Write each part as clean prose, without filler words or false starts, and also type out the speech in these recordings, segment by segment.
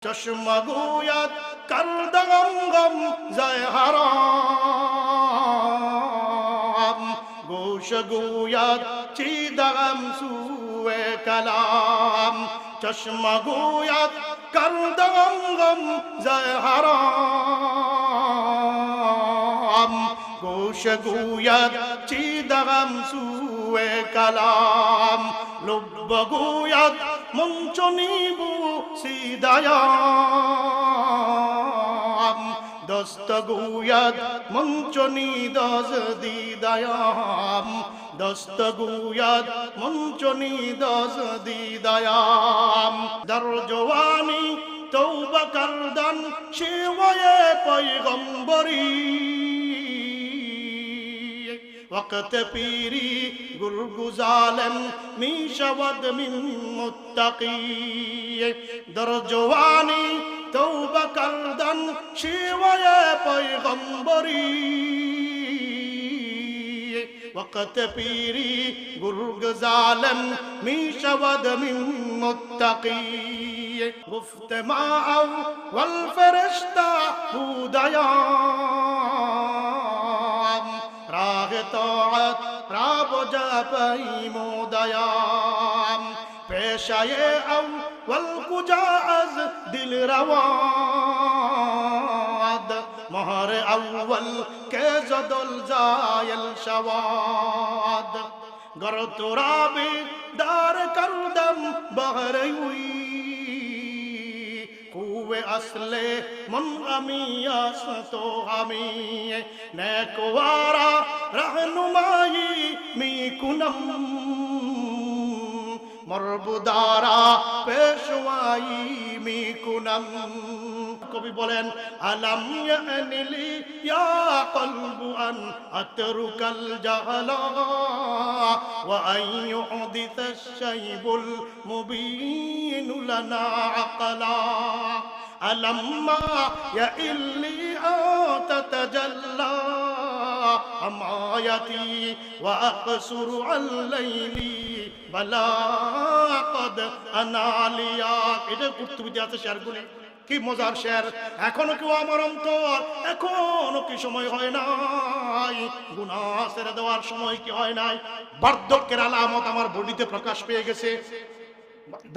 چشم گوید کردم غم زای حرام، گوش گوید چیدم سوی کلام. چشم گوید کردم غم زای حرام، گوش گوید چیدم سوی کلام. لب گوید من چنین بوسیدم، دست گوید من چنین دزدیدم، دست گوید من چنین دزدیدم. در جوانی توبه کردن شیوه پیغمبری، وقت پیری گرگ ظالم می شود من متقی. در جوانی توبه کردن شیوه پیغمبری، وقت پیری گرگ ظالم می شود من متقی. گفت ما اول فرشته بودیم، راه طاعت را بجا پیمودیم. پیشه اول کجا از دل رواد، مهر اول که زدل زایل شواد. گر تو را بیدار کردم بغریوی، قوه اصل من غمی است تو غمی. نیکوارا رهنمایی می کنم، مربودارا پیشوایی می کنم. কবি বলেন আলাম ইয়ানি লি ইয়া কলবু আন আতরুকাল জাহলা ওয়া আন ইউহদিসা শাইবুল মুবিন লানা আকালা। আলাম্মা ইয়া ইল্লি আতাতাজাল্লা আমায়াতি ওয়া আকসুরু আল-লাইলি বালা কদ আনালিয়া। এটা কুতুবিতে আছে শেরগুলি, কি মজার শের। এখনো কেউ আমার অন্তর, এখনো কি সময় হয় নাই, গুনাহ ছেড়ে দেওয়ার সময় কি হয় নাই। বার্ধক্যের আলামত আমার বডিতে প্রকাশ পেয়ে গেছে।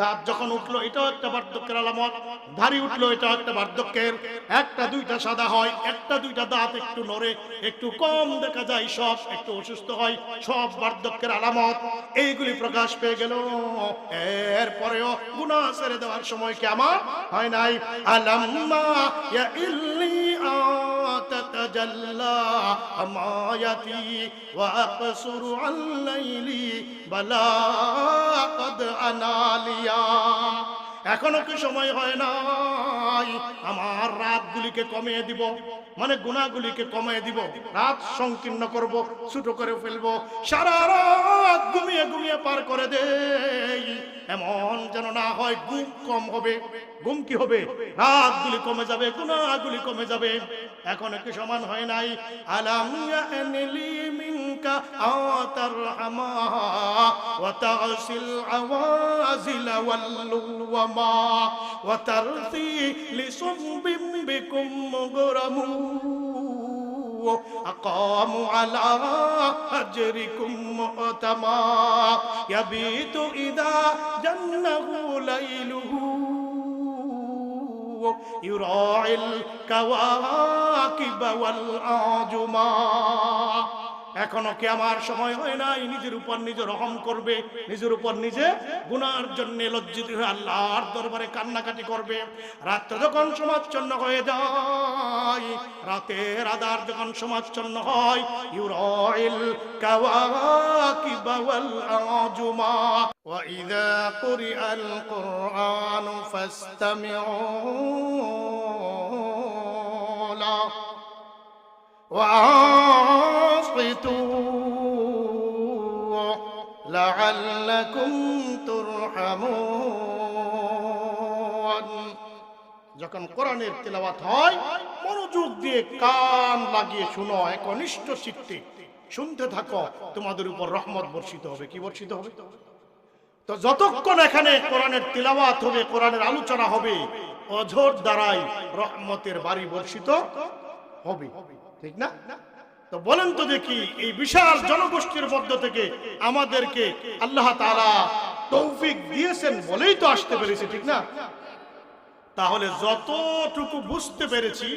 দাঁত যখন উঠলো এটাও একটা বার্ধক্যের আলামত, দাড়ি উঠলো এটাও একটা বার্ধক্যের। একটা দুইটা সাদা হয়, একটা দুইটা দাঁত একটু নড়ে, একটু কম দেখা যায়, সব একটু অসুস্থ হয়, সব বার্ধক্যের আলামত। এইগুলি প্রকাশ পেয়ে গেল, এরপরেও গুনাহ ছেড়ে দেওয়ার সময় কি আমার হয় নাই। আলাম্মা ইয়া ইল্লি আতাতাজাল্লা আমায়াতি ওয়া আকসুরু আল-লাইলি বালা কদ আনালিয়া। এখনো কি সময় হয় নাই আমার রাতগুলিকে কমিয়ে দিব, মানে গুনাহগুলিকে কমিয়ে দিব, রাত সংকীর্ণ করব, ছোট করে ফেলবো, সারা রাত ঘুমিয়ে ঘুমিয়ে পার করে দেই। এমন যেন না হয় ঘুম কম হবে। ঘুম কি হবে? রাতগুলি কমে যাবে, গুনাহগুলি কমে যাবে। এখনো কি সমান হয় নাই? আলাম ইয়ানিলি মিনকা আতারহামা ওয়া তাগসিল আওয়াজিল ওয়াল লুওয়ামা ওয়া তারতি লিসুবিম বিকুম মুগরামু আকামু আলা আজরিকুম মুতামা ইয়াবিতু ইদা জান্নাহু লাইলুহু ইউরাইল কাওয়াকিব ওয়াল আজমা। এখনো কি আমার সময় হয় নাই নিজের উপর নিজে রহম করবে, নিজের উপর নিজে গুনার জন্য লজ্জিত হয়ে আল্লাহর দরবারে কান্নাকাটি করবে। রাত্রে যখন সমাচ্ছন্ন হয়ে যায়, রাতের আধার যখন সমাচ্ছন্ন হয়, ইউরাইল কাওয়াকিব ওয়াল আজমা। ওয়া ইযা কুরিআল কুরআনু ফাসতামিউ লাহু ওয়া লাআল্লাকুম তুরহামুন। যখন কোরআনের তেলাওয়াত হয় মনোযোগ দিয়ে কান লাগিয়ে শুনো, একনিষ্ঠ চিত্তে শুনতে থাকো, তোমাদের উপর রহমত বর্ষিত হবে। কি বর্ষিত হবে? তো যতক্ষণ এখানে কোরআনের তিলাওয়াত হবে, কোরআনের আলোচনা হবে, অঝোর দ্বারাই রহমতের বাড়ি বর্ষিত হবে, ঠিক না? তো বলেন তো দেখি, এই বিশাল জনগোষ্ঠীর মধ্য থেকে আমাদেরকে আল্লাহ তাআলা তৌফিক দিয়েছেন বলেই তো আসতে পেরেছি, ঠিক না? তাহলে যতটুকু বুঝতে পেরেছি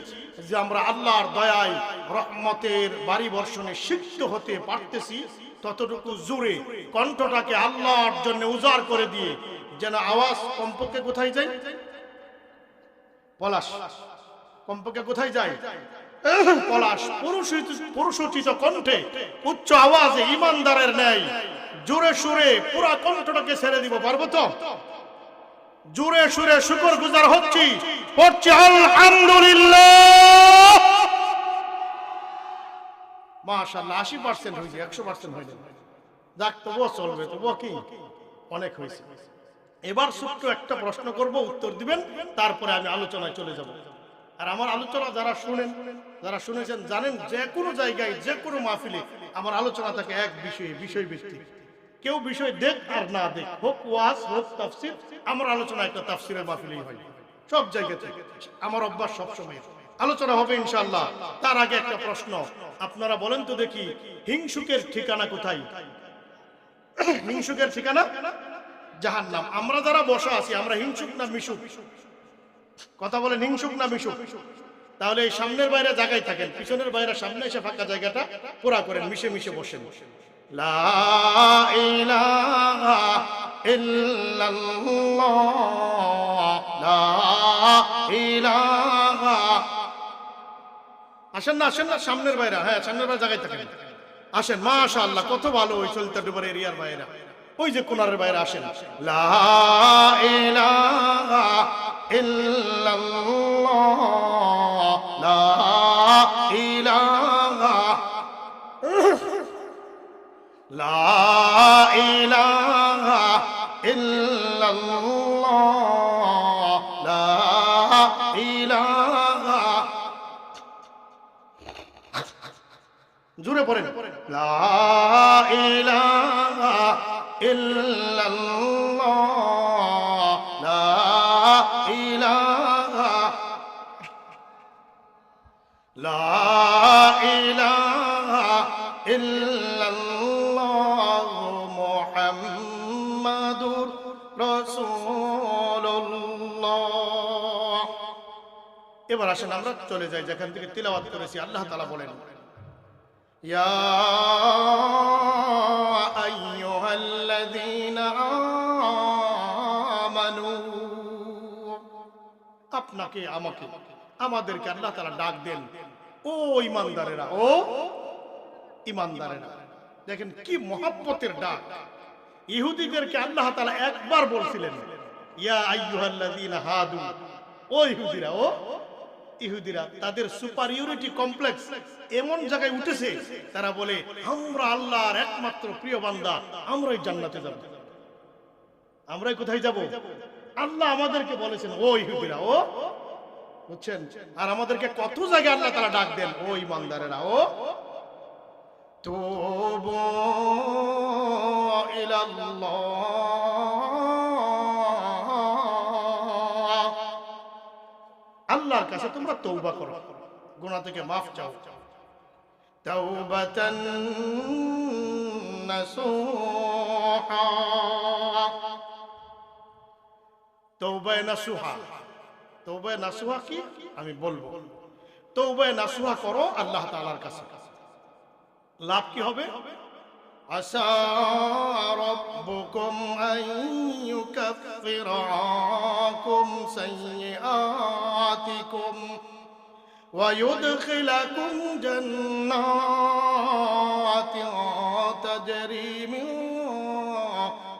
যে আমরা আল্লাহর দয়ায় রহমতের বাড়ি বর্ষণে সিক্ত হতে পারতেছি, ততটুকু জোরে কণ্ঠটাকে আল্লাহর জন্য উজাড় করে দিয়ে যেন আওয়াজ কমপক্ষে কোথায় যায়? পলাশ কমপক্ষে কোথায় যায়? পলাশ পুরুষোচিত কণ্ঠে উচ্চ আওয়াজে ইমানদারের ন্যায় জোরে সুরে পুরা কণ্ঠটাকে ছেড়ে দিব, পারবো তো? জোরে সুরে শুকর গুজার হচ্ছি, পড়ছি আলহামদুলিল্লাহ। মাশাআল্লাহ 80% হয়েছে, 100% হয়ে যাবে, যাক তবুও চলবে, তবুও কি অনেক হয়েছে। এবার ছোট্ট একটা প্রশ্ন করব, উত্তর দিবেন, তারপরে আমি আলোচনায় চলে যাব। আর আমার আলোচনা যারা শুনেন, যারা শুনেছেন জানেন, যে কোনো জায়গায় যে কোনো মাহফিলে আমার আলোচনা থাকে এক বিষয়ে, বিষয়ভিত্তিক। কেউ বিষয় দেখ আর না দেখ, হোক ওয়াজ হোক তাফসীর, আমার আলোচনা একটা তাফসীরের মাহফিলেই হয় সব জায়গাতে। আমার অভ্যাস সবসময় আলোচনা হবে ইনশাআল্লাহ। তার আগে একটা প্রশ্ন, আপনারা বলেন তো দেখি, হিংসুকের ঠিকানা কোথায়? হিংসুকের ঠিকানা জাহান্নাম। আমরা যারা বসা আছি, আমরা হিংসুক না মিশুক? কথা বলেন, হিংসুক না মিশুক? তাহলে এই সামনের বাইরে জায়গায় থাকেন, পিছনের বাইরে সামনে এসে ফাঁকা জায়গাটা পুরা করেন, মিশে মিশে বসেন। লা ইলাহা ইল্লাল্লাহ, লা ইলাহা। আসেন না, আসেন না, সামনের বাইরে, হ্যাঁ সামনের বাইরে জায়গায় থাকেন, আসেন। মাশাআল্লাহ, কত ভালো ওই চলতে ডুবার এরিয়ার বাইরে, ওই যে কোনারের বাইরে আসেন। লা ইলাহা ইল্লাল্লাহ, লা ইলাহা, লা ইলাহা ইল্লাল্লাহ, লা ইলাহা। জোরে পড়েন, লা ইলাহা ইল্লাল্লাহ, লা ইলাহা, লা ইলাহা ইল্লাল্লাহ, মুহাম্মাদুর রাসূলুল্লাহ। এবার আসেন আমরা চলে যাই যেখান থেকে তিলাওয়াত করেছি। আল্লাহ তাআলা বলেন, ইয়া আইয়ুহাল্লাযীনা আমানু, আপনাকে আমাকে আমাদেরকে আল্লাহ তাআলা ডাক দেন, ও ঈমানদারেরা, ও ঈমানদারেরা। দেখেন কি মহব্বতের ডাক। ইহুদিদেরকে আল্লাহ তাআলা একবার বলছিলেন, ইয়া আইয়ুহাল্লাযীনা হাদু, ও ইহুদিরা, ও ইহুদিরা। তাদের সুপারিয়রিটি কমপ্লেক্স এমন জায়গায় উঠেছে, তারা বলে আমরা আল্লাহর একমাত্র প্রিয় বান্দা, আমরাই জান্নাতে যাব। আমরাই কোথায় যাব? আল্লাহ আমাদেরকে বলেছেন ও ইহুদিরা, ও, বুঝছেন? আর আমাদেরকে কত জায়গায় আল্লাহ তাআলা ডাক দেন, ও ঈমানদারেরা, ও তুবু ইলাল্লাহ, আল্লাহর কাছে তোমরা তওবা করো, গুনাহ থেকে মাফ চাও। তাওবাতান নাসুহা, তওবায়ে নাসুহা। তওবায়ে নাসুহা কি আমি বলবো। তওবায়ে নাসুহা করো আল্লাহ তাআলার কাছে, লাভ কি হবে? আসা রাব্বুকুম আন ইউকাফিরা আনকুম সাইয়্যাতিকুম ওয়া ইউদখিলাকুম জান্নাতিন তাজরি মিন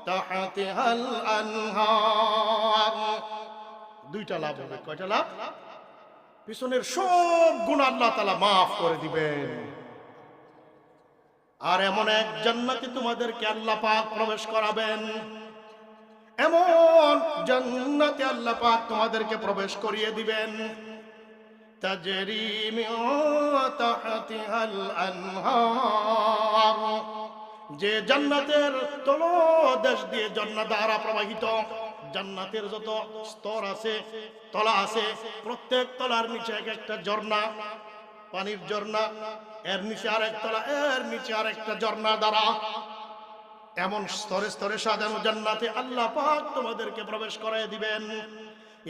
তাহতিহাল আনহার। দুইটা লাভ হবে। কয়টা লাভ? পিছনের সব গুনাহ আল্লাহ তাআলা মাফ করে দিবেন। আর এমন এক জান্নাতে তোমাদেরকে আল্লাহ পাক প্রবেশ করাবেন, এমন জান্নাতে আল্লাহ পাক তোমাদেরকে প্রবেশ করিয়ে দিবেন, তাজরি মিন তাহতিহাল আনহার, যে জান্নাতের তলদেশ দিয়ে ঝর্ণা ধারা প্রবাহিত, জান্নাতের যত স্তর আছে, তলা আছে, প্রত্যেক তলার নিচে এক একটা ঝর্ণা, পানির ঝর্ণা, এর নিচে আরেক তলা, এর নিচে আরেকটা ঝর্ণা দ্বারা এমন স্তরে স্তরে সাজানো জান্নাতে আল্লাহ পাক তোমাদেরকে প্রবেশ করায় দিবেন।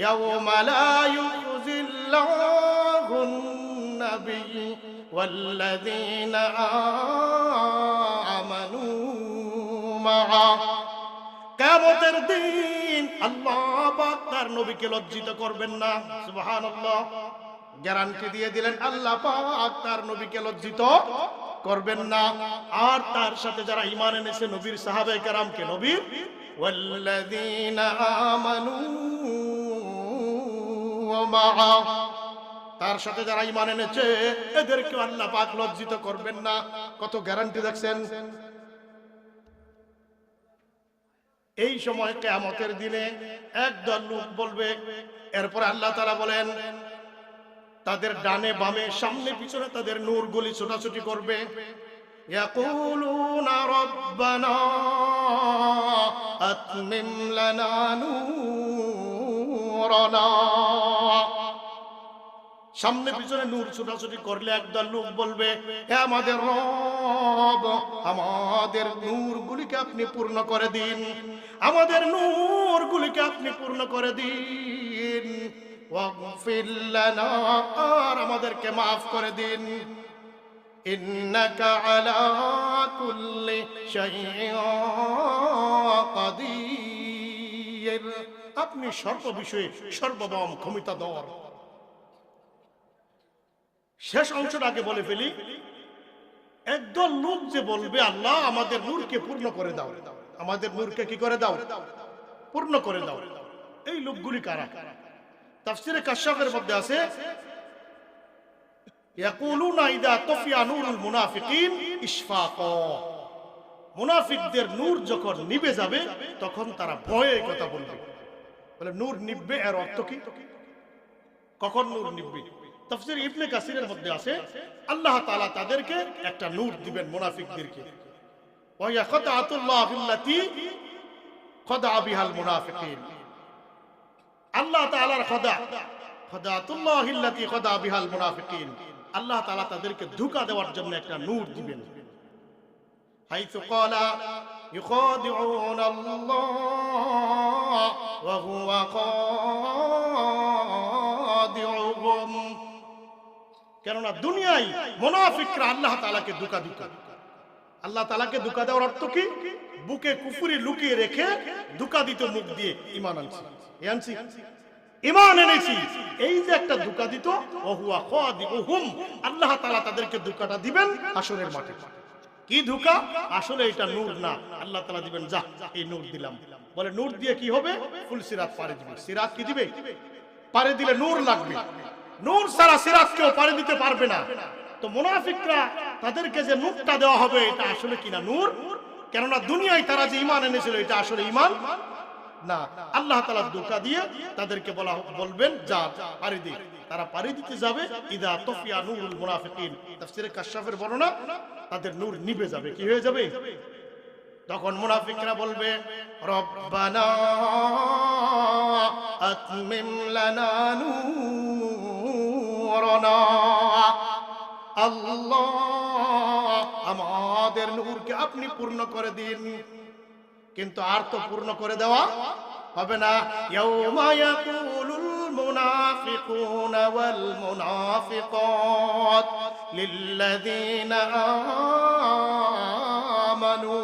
ইয়াউমা লা ইউযিল্লাহুন নাবিয়্য ওয়াল্লাযীনা আমানু মাআ। কিয়ামতের দিন আল্লাহ পাক তার নবীকে লজ্জিত করবেন না। সুবহানাল্লাহ, গ্যারান্টি দিয়ে দিলেন আল্লাহ পাক তার নবীকে লজ্জিত করবেন না। আর তার সাথে যারা ঈমান এনেছে নবীর সাহাবায়ে কেরামকে, নবীর ওয়াল্লাযীনা আমানু মাআ, তার সাথে যারা ঈমান এনেছে এদেরকে আল্লাহ পাক লজ্জিত করবেন না। কত গ্যারান্টি দেখছেন। এই সময় কিয়ামতের দিনে একদল লোক বলবে, এরপর আল্লাহ তাআলা বলেন তাদের ডানে বামে সামনে পিছনে তাদের নূরগুলি ছোটাছুটি করবে। ইয়াকুলুনা রাব্বানা আতমিম লানা নূরানা। সামনে পিছনে নূর ছোটাছুটি করলে একদল লোক বলবে, হে আমাদের রব, আমাদের নূরগুলিকে আপনি পূর্ণ করে দিন, আমাদের নূরগুলিকে আপনি পূর্ণ করে দিন। ওয়াগফির লানা, আর আমাদেরকে মাফ করে দিন। ইন্নাকা আলা কুল্লি শাইইন কাদির, আপনি সর্ব বিষয়ে সর্বভৌম ক্ষমতাধর। শেষ অংশটাকে বলে ফেলি। একদল লোক যে বলবে, আল্লাহ আমাদের নূরকে পূর্ণ করে দাও, আমাদের নূরকে কি করে দাও, পূর্ণ করে দাও। এই লোকগুলি কারা? তাফসীরে কাশফের মধ্যে আছে, ইয়াকুলুনা ইযা তুফিয়া নূরুল মুনাফিকিন ইশফাকা, মুনাফিকদের নূর যখন নিভে যাবে তখন তারা ভয়ে কথা বলবে। বলে নূর নিভবে, এর অর্থ কি? কখন নূর নিভবে? তাফসীর ইবনে কাসিরের মধ্যে আছে, আল্লাহ তাআলা তাদেরকে একটা নূর দিবেন মুনাফিকদেরকে। ওয়া ইয়া খাদাতুল্লাহি আল্লাতী খাদা বিহাল মুনাফিকিন, আল্লাহ তাআলার খাদা, খাদাতুল্লাহি আল্লাতী খাদা বিহাল মুনাফিকিন, আল্লাহ তাআলা তাদেরকে ধোঁকা দেওয়ার জন্য একটা নূর দিবেন। হাইসু ক্বালা ইউখাদিউনা আল্লাহ ওয়া হুয়া খাদিউহুম, কেননা দুনিয়ায় মুনাফিকরা আল্লাহ তাআলাকে ধোঁকা দিত। আল্লাহ তাআলাকে ধোঁকা দেওয়ার অর্থ কি? বুকে কুফরি লুকিয়ে রেখে ধোঁকা দিত মুখ দিয়ে, ঈমান আনছি, ঈমান এনেছি, এই যে একটা ধোঁকা দিত, ওহুয়া খাদিউহুম, আল্লাহ তাআলা তাদেরকে ধোঁকাটা দিবেন হাসরের মাঠে। কি ধোঁকা? আসলে এটা নূর না, আল্লাহ তাআলা দিবেন, যা এই নূর দিলাম। বলে নূর দিয়ে কি হবে? ফুল সিরাত পারে দিবে। সিরাত কি দিবে? পারে দিলে নূর লাগবে, নূর ছাড়া সিরাত কেউ পারে দিতে পারবে না। তো মুনাফিকরা তাদেরকে যে নূরটা দেওয়া হবে এটা আসলে কিনা নূর, কেননা দুনিয়ায় তারা যে ঈমান এনেছিল এটা আসলে ঈমান না। আল্লাহ তাআলা ধোঁকা দিয়ে তাদেরকে বলবেন যা পারি দি, তারা পারি দিতে যাবে। ইদা তুফিয়া নূরুল মুনাফিকিন, তাফসীরে কাশফের বর্ণনা, তাদের নূর নিভে যাবে। কি হয়ে যাবে? তখন মুনাফিকরা বলবে, রব্বানা আতমিম লানা নূরানা, আল্লাহ আমাদের নূরকে আপনি পূর্ণ করে দিন। কিন্তু আর তো পূর্ণ করে দেওয়া হবে না। ইয়াউমা ইয়াকুলুল মুনাফিকুনা ওয়াল মুনাফিকাত লিল্লাযীনা আমানু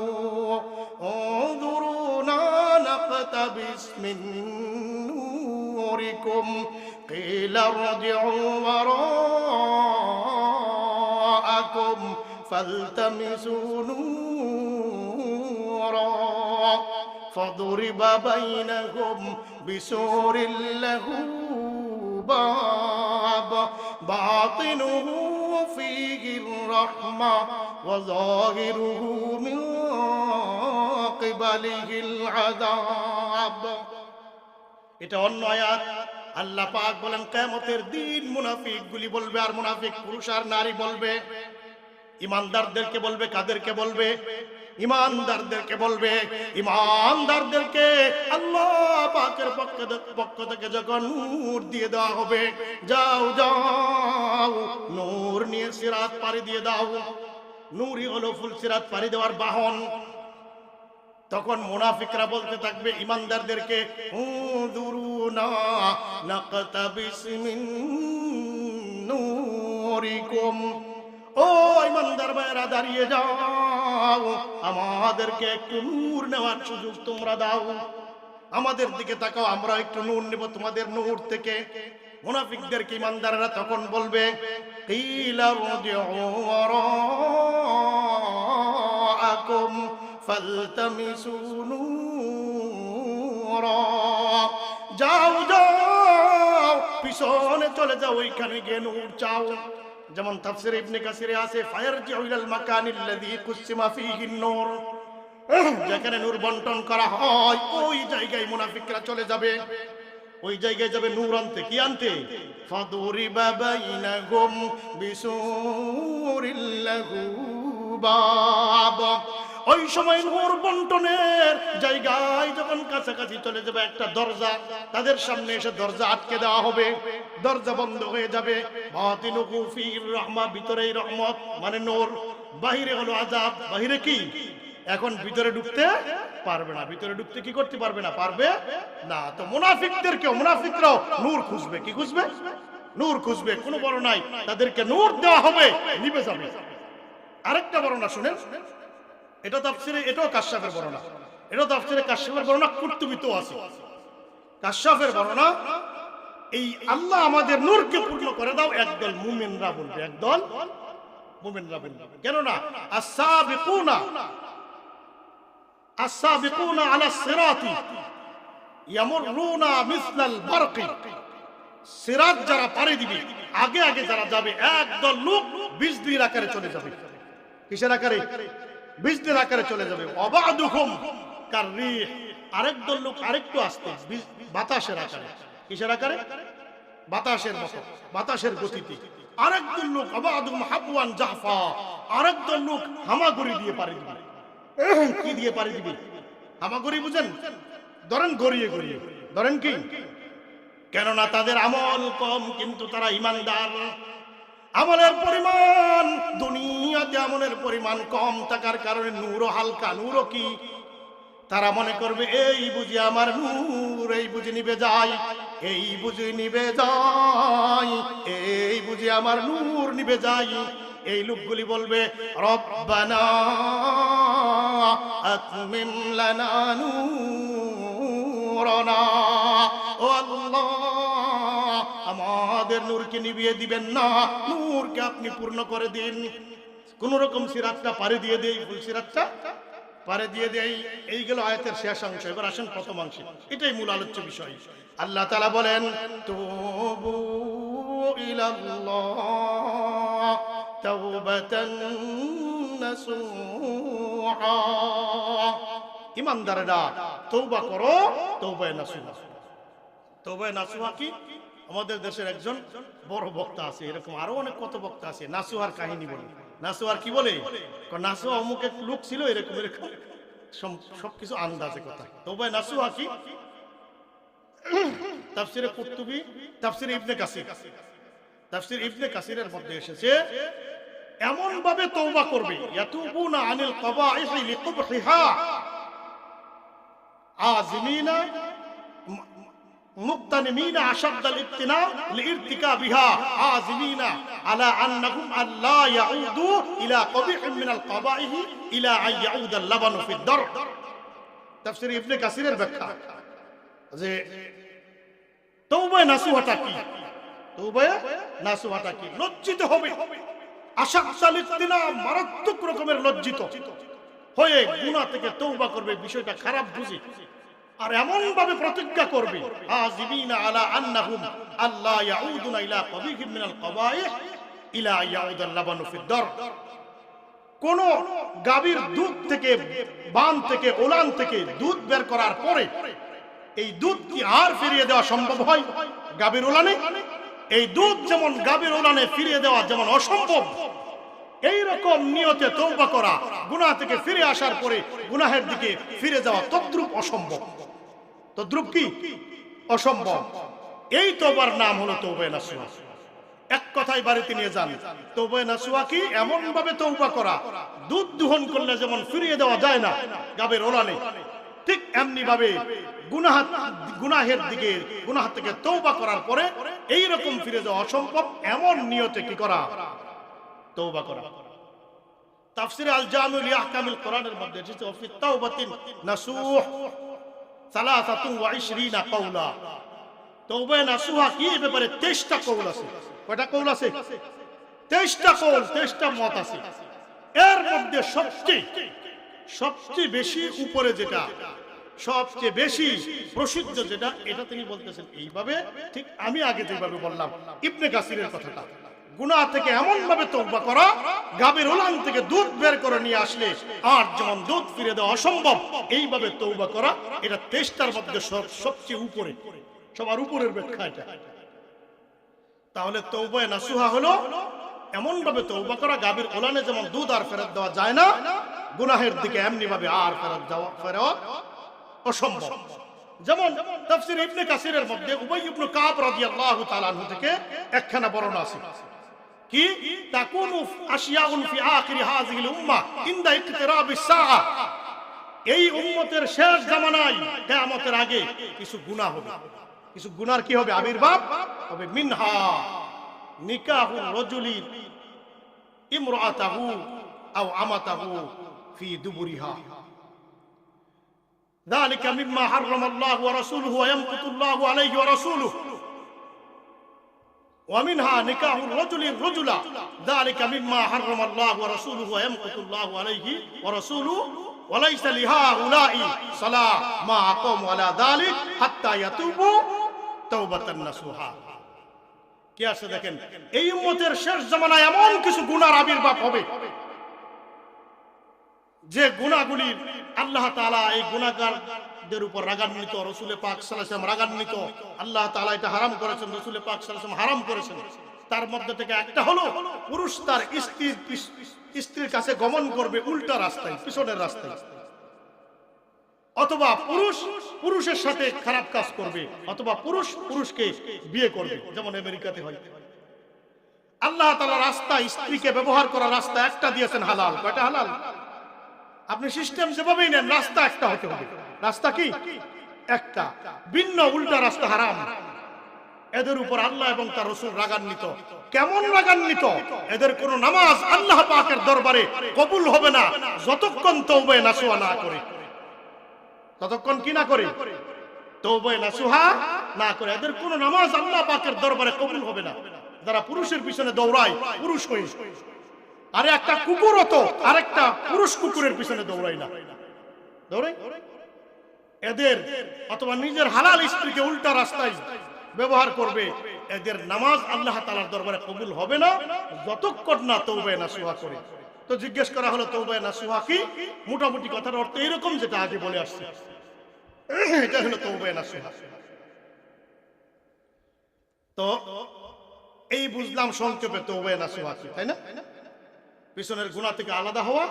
উনজুরুনা নাকতাবিস মিন নূরিকুম কিলা ইরজিউ ওয়ারাআকুম ফালতামিসু নূরা فضرب بينهم بسور له باب باطنه فيه الرحمة وظاهره من قبله العذاب। এটা অন্য আয়াত। আল্লাহ পাক বলেন কিয়ামতের দিন মুনাফিকগুলি বলবে, আর মুনাফিক পুরুষ আর নারী বলবে, ইমানদারদেরকে বলবে, কাদেরকে বলবে? ইমানদারদেরকে বলবে, ইমানদারদেরকে আল্লাহ পাকের পক্ষ থেকে যখন নূর দিয়ে দেওয়া হবে, যাও যাও নূর নিয়ে সিরাত পাড়ি দিয়ে দাও। নূরই হলো ফুলসিরাত পাড়ি দেওয়ার বাহন। তখন মুনাফিকরা বলতে থাকবে ইমানদারদেরকে, উযুরুনা নাকতাবিস মিন নূরিকুম, ও ইমানদার ভাইরা দাঁড়িয়ে যাও, আমাদেরকে একটু নূর নেওয়ার সুযোগ তোমরা দাও, আমাদের দিকে তাকাও, আমরা একটু নূর নেব তোমাদের নূর থেকে। মুনাফিকদেরকে ইমানদাররা তখন বলবে, কিলা রুজিউ ওয়ারাআকুম ফালতামিসু নূরা, যাও যাও পিছনে চলে যাও, ওইখানে গিয়ে নূর চাও। যেমন তাফসীর ইবনে কাসিরে আছে, ফায়ারজিউ ইলাল মাকানিল্লাযী কুসিমা ফীহিন নূর, যেখানে নূর বন্টন করা হয় ওই জায়গায় মুনাফিকরা চলে যাবে, ওই জায়গায় যাবে নূর আনতে। কি আনতে? ফাদুরিবা বাইনাহুম বিসুরিল লাহু বাব, ওই সময় নূর বন্টনের জায়গায় যখন কাছাকাছি চলে যাবে একটা দরজা, তাদের সামনে এসে দরজা আটকে দেওয়া হবে, দরজা বন্ধ হয়ে যাবে। বাতিনুহু ফির রাহমা, ভিতরেই রহমত মানে নূর, বাহিরে হলো আযাব। বাহিরে কি? এখন ভিতরে ঢুকতে পারবে না, ভিতরে ঢুকতে কি করতে পারবে না, পারবে না। তো মুনাফিকরাও নূর খুঁজবে। কি খুঁজবে? নূর খুঁজবে। কোনো বড় নাই, তাদেরকে নূর দেওয়া হবে, নিভে যাবে। আরেকটা বর্ণনা শুনেন, এটা তাফসীরে, এটাও কাশফের বর্ণনা, এটা তাফসীরে কাশফের বর্ণনা, কুরতুবীতেও আছে। কাশফের বর্ণনা, এই আল্লাহ আমাদের নূরকে পূর্ণ করে দাও, একদল মুমিনরা বলবে, একদল মুমিনরা বলবে। কেন না? আস-সাবিকুনা আলাস সিরাতি ইয়ামুরুনা মিসলাল বারকি, সিরাত যারা পাড়ি দিবে, আগে আগে যারা যাবে, একদল লোক বিজলির আকারে চলে যাবে। কিসের আকারে? বিজলির আকারে চলে যাবে। ওয়াবাদুহুম কাররিহ, আরেকদল লোক আরেকটু আসতে, বাতাসের আকারে। কিসের আকারে? বাতাসের মতো, বাতাসের গতিতে। আরেকদল লোক ওয়াবাদুহুম হাবওয়ান জাহফা, আরেকদল লোক হামাগুড়ি দিয়ে পাড়ি দিবে। কি দিয়ে পাড়ি দিবে? হামাগুড়ি বুঝেন? ধরেন গড়িয়ে গড়িয়ে, ধরেন কি? কেননা তাদের আমল কম, কিন্তু তারা ইমানদার। আমলের পরিমাণ দুনিয়াতে, আমলের পরিমাণ কম থাকার কারণে নূরও হালকা। নূরও কি? তারা মনে করবে এই বুঝি আমার নূর, এই বুঝি নিভে যায়, এই বুঝি নিভে যায়, এই বুঝি আমার নূর নিভে যায়। এই লোকগুলি বলবে, রব্বানা আতমিম লানা নূরানা, ও আল্লাহ আমাদের নূরকে নিভিয়ে দিবেন না, নূরকে আপনি পূর্ণ করে দিন। কোন রকম সিরাতটা পারে দিয়ে দেই, ফুল সিরাতটা পারে দিয়ে দেই। এই গেল আয়াতের শেষ অংশ। এবার আসেন প্রথম অংশে, এটাই মূল আলোচ্য বিষয়। আল্লাহ তাআলা বলেন, তুবু ইলাল্লাহ তাওবাতান নাসুহা, ইমানদাররা তওবা করো, তওবায়ে নাসুহা। তওবায়ে নাসুহা কি? আমাদের দেশের একজন বড় বক্তা আছে, এরকম আরো অনেক কত বক্তা আছে, নাসুহার কাহিনী বলে। নাসুহার কি বলে? নাসুহা অমুক এক লোক ছিল, এরকম এরকম সবকিছু আন্দাজে কথা। তওবায়ে নাসুহা কি? তাফসীরে কুরতুবী, তাফসীরে ইবনে কাসির, তাফসীর ইবনে কাসিরের মধ্যে এসেছে, এমন ভাবে তওবা করবে, ইয়াতুবুনা আনিল কবাইহি লিকুবহিহা আজিমিনা মুক্তানিমিনা আশাদ্দাল ইবতিনা লিইরতিকাবিহা আজিমিনা আলা আন্নাহুম আল্লা ইয়াউদু ইলা কবিহিম মিনাল কবাইহি ইলা আন ইয়াউদাল লাবানু ফিদ দার। তাফসীর ইবনে কাসিরের ব্যাখ্যা যে তওবায়ে নাসুহাটা কি? তওবায়ে নাসুহাটা কি? লজ্জিত হবে, আশাদ্দাল ইবতিনা, মারাত্মক রকমের লজ্জিত হয়ে গুনাহ থেকে তওবা করবে, বিষয়টা খারাপ বুঝি, আর এমন ভাবে প্রতিজ্ঞা করবে, আজিবিনা আলা আন্নাহুম আল্লা ইয়াউদুনা ইলা কবিহিম মিনাল কবাইহ ইলা ইয়াউদাল লাবানু ফিদ দার। কোন গাভীর দুধ থেকে, বান থেকে, ওলান থেকে দুধ বের করার পরে এই দুধ কি আর ফিরিয়ে দেওয়া সম্ভব হয় গাভীর ওলানে? এই দুধ যেমন গাভীর ওলানে ফিরিয়ে দেওয়া যেমন অসম্ভব, এই রকম নিয়তে তওবা করা, গুনাহ থেকে ফিরে আসার পরে গুনাহের দিকে ফিরে যাওয়া তদ্রুপ অসম্ভব। তদ্রুপ কি? অসম্ভব। এই তওবার নাম হলো তওবা নাসুহা। এক কথায় বাড়িতে নিয়ে যান, তওবা নাসুহা কি? এমন ভাবে তওবা করা, দুধ দোহন করলে যেমন ফিরিয়ে দেওয়া যায় না গাবের ওলানে, ঠিক এমনি ভাবে গুনাহের দিকে, গুনাহ থেকে তওবা করার পরে এই রকম ফিরে যাওয়া অসম্ভব। এমন নিয়তে কি করা? তওবা করা। তাফসিরে আল জামি লি আহকামিল কোরআনের মধ্যে এসেছে ফি তাওবাতিন নাসুহ 23 কওলা। তওবা নাসুহা কি? এই ব্যাপারে 23টা কওল আছে। কয়টা কওল আছে? 23টা কওল, 23টা মত আছে। এর মধ্যে সবচেয়ে বেশি উপরে যেটা, সবচেয়ে বেশি প্রসিদ্ধ যেটা, এটা তিনি বলতেছেন এইভাবে, ঠিক আমি আগে যেভাবে বললাম ইবনে কাসিরের কথাটা। গুনাহ থেকে এমন ভাবে তওবা করা, গাবের ওলান থেকে দুধ বের করে নিয়ে আসলে আর যেমন দুধ ফিরে দেওয়া অসম্ভব, এইভাবে তওবা করা, এটা 23টার মধ্যে সবচেয়ে উপরে, সবার উপরের ব্যাখ্যা এটা। তাহলে তওবা নাসুহা হলো এমন ভাবে তওবা করা, গাবের ওলানে যেমন দুধ আর ফেরত দেওয়া যায় না, গুনাহের দিকে এমনি ভাবে আর ফেরত অসম্ভব। যেমন তাফসীর ইবনে কাসিরের মধ্যে উবাই ইবনে কাব রাদিয়াল্লাহু তাআলা আনহু থেকে একখানা বর্ণনা আছে কি, তাকুনু আশিয়াউন ফি আখির হাযিহিল উম্মাহ ইনদা ইকতিরাবিস সাআ। এই উম্মতের শেষ জামানায়, কিয়ামতের আগে কিছু গুনাহ হবে। কিছু গুনার কি হবে? আবির্ভাব হবে। মিনহা নিকাহুর রাজুলি ইমরাআতাহু আও আমাতাহু ফি দুবুরিহা। ذلك مما حرم الله ورسوله ويمقت الله عليه ورسوله ومنها نكاح الرجل الرجل ذلك مما حرم الله ورسوله ويمقت الله عليه ورسوله وليس لهؤلاء صلاة ما أقاموا على ذلك حتى يتوبوا توبة نصوحا। কি আছে দেখেন, এই উম্মতের শেষ জামানায় এমন কিছু গুনার আবির্ভাব হবে যে গুনাহগুলি আল্লাহ তাআলা এই গুনাহগারদের উপর রাগান্বিত, রাসূল পাক সাল্লাল্লাহু আলাইহি ওয়াসাল্লাম রাগান্বিত। আল্লাহ তাআলা এটা হারাম করেছেন, রাসূল পাক সাল্লাল্লাহু আলাইহি ওয়াসাল্লাম হারাম করেছেন। তার মধ্যে থেকে একটা হলো পুরুষ তার স্ত্রীর কাছে গমন করবে উল্টা রাস্তায়, পিছনের রাস্তায়, অথবা পুরুষ পুরুষের সাথে খারাপ কাজ করবে, অথবা পুরুষ পুরুষকে বিয়ে করবে, যেমন আমেরিকাতে হয়। আল্লাহ তাআলা রাস্তা, স্ত্রীকে ব্যবহার করার রাস্তা একটা দিয়েছেন হালাল। কয়টা হালাল? আপনি সিস্টেম যেভাবেই নেন, রাস্তা একটা হতে হবে। রাস্তা কি? একটা। ভিন্ন উল্টা রাস্তা হারাম। এদের উপর আল্লাহ এবং তার রাসূল রাগান্বিত। কেমন রাগান্বিত? এদের কোন নামাজ আল্লাহ পাকের দরবারে কবুল হবে না যতক্ষণ তওবা নাসুহা না করে। ততক্ষণ কি না করে? তওবা নাসুহা না করে এদের কোন নামাজ আল্লাহ পাকের দরবারে কবুল হবে না। যারা পুরুষের পিছনে দৌড়ায়, পুরুষ হয়ে, আরে একটা কুকুর হতো আরেকটা পুরুষ কুকুরের পিছনে দৌড়ায় না, দৌড়ায় এদের, অথবা নিজের হালাল স্ত্রীকে উল্টা রাস্তায় ব্যবহার করবে, এদের নামাজ আল্লাহ তাআলার দরবারে কবুল হবে না যতক্ষণ না তওবা নাসুহা করে। তো জিজ্ঞেস করা হলো তওবা নাসুহা কি? মোটামুটি কথার অর্থ এরকম, যেটা আগে বলে আসছে, এটা হলো তওবা নাসুহা। তো এই বুঝলাম সংক্ষেপে তওবা নাসুহা কি, তাই না? পিছনের গুনাহ থেকে আলাদা হওয়া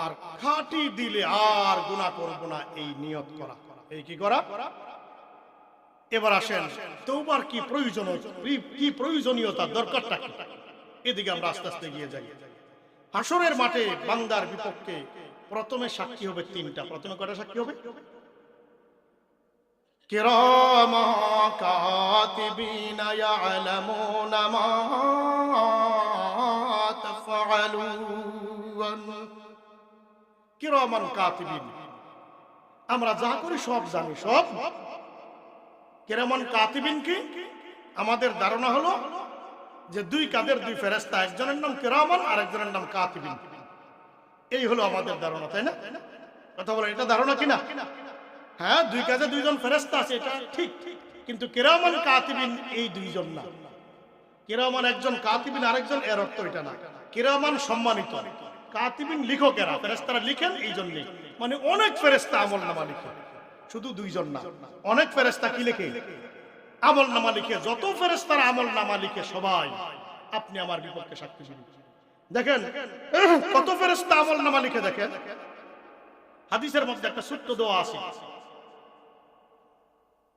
আর খাঁটি দিলে আর গুনাহ করব না এই নিয়ত করা। এই কি করা? এবার আসেন তওবার কি প্রয়োজনীয়তা, দরকারটা কি, এদিকে আমরা আস্তে আস্তে এগিয়ে যাই। হাসরের মাঠে বান্দার বিপক্ষে প্রথমে সাক্ষী হবে তিনটা। প্রথমে কয়টা সাক্ষী হবে? কিরামা কাতিবিনা ইয়ালামুনা মা তাফআলুন। কিরামান কাতিবিন, আমরা যা করি সব জানি, সব। কিরামান কাতিবিন কি? আমাদের ধারণা হলো যে দুই কাদের দুই ফেরেশতা, একজনের নাম কিরামান আর একজনের নাম কাতিবিন। এই হলো আমাদের ধারণা, তাই না? কথা বলেন, এটা ধারণা কিনা? হ্যাঁ, দুই কাজে দুইজন ফেরেশতা আছে, এটা ঠিক, কিন্তু কিরামান কাতিবিন এই দুইজন না। কিরামান একজন, কাতিবিন আরেকজন, এর অর্থ এটা না। কিরামান সম্মানিত, কাতিবিন লিখকেরা, ফেরেশতারা লিখেন এই জন্যই। মানে অনেক ফেরেশতা আমলনামা লিখে, শুধু দুইজন না, অনেক ফেরেশতা কি লিখে? আমলনামা লিখে। যত ফেরেশতারা আমলনামা লিখে সবাই আপনি আমার বিপক্ষে সাক্ষী দিবেন। দেখেন কত ফেরেশতা আমলনামা লিখে। দেখেন হাদিসের মধ্যে একটা ছোট্ট দোয়া আছে,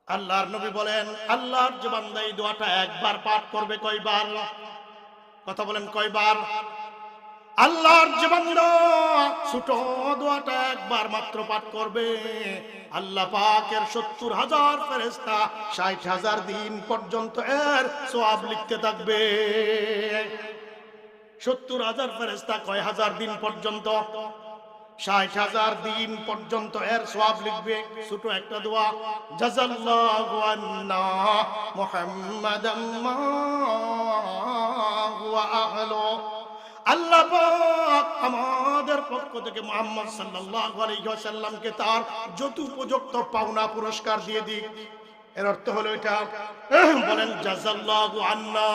আল্লাহর নবী বলেন আল্লাহর যে বান্দা এই দোয়াটা একবার পাঠ করবে, কয়বার? কথা বলেন কয়বার? আল্লাহর যে বান্দা ছোট দোয়াটা একবার মাত্র পাঠ করবে, আল্লাহ পাকের ৭০,০০০ ফেরেশতা ৬০,০০০ দিন পর্যন্ত এর সওয়াব লিখতে থাকবে। ৭০,০০০ ফেরেশতা কয় হাজার দিন পর্যন্ত? ৬০,০০০ দিন পর্যন্ত এর সওয়াব লিখবে। ছোট একটা দোয়া, জাযাল্লাহু আন্না মুহাম্মাদাম মা হুয়া আহলু। আল্লাহ পাক আমাদের পক্ষ থেকে মুহাম্মদ সাল্লাল্লাহু আলাইহি ওয়াসাল্লামকে তার যথোপযুক্ত পাওনা পুরস্কার দিয়ে দিক। এর অর্থ হলো এটা, বলেন জাযাল্লাহু আন্না,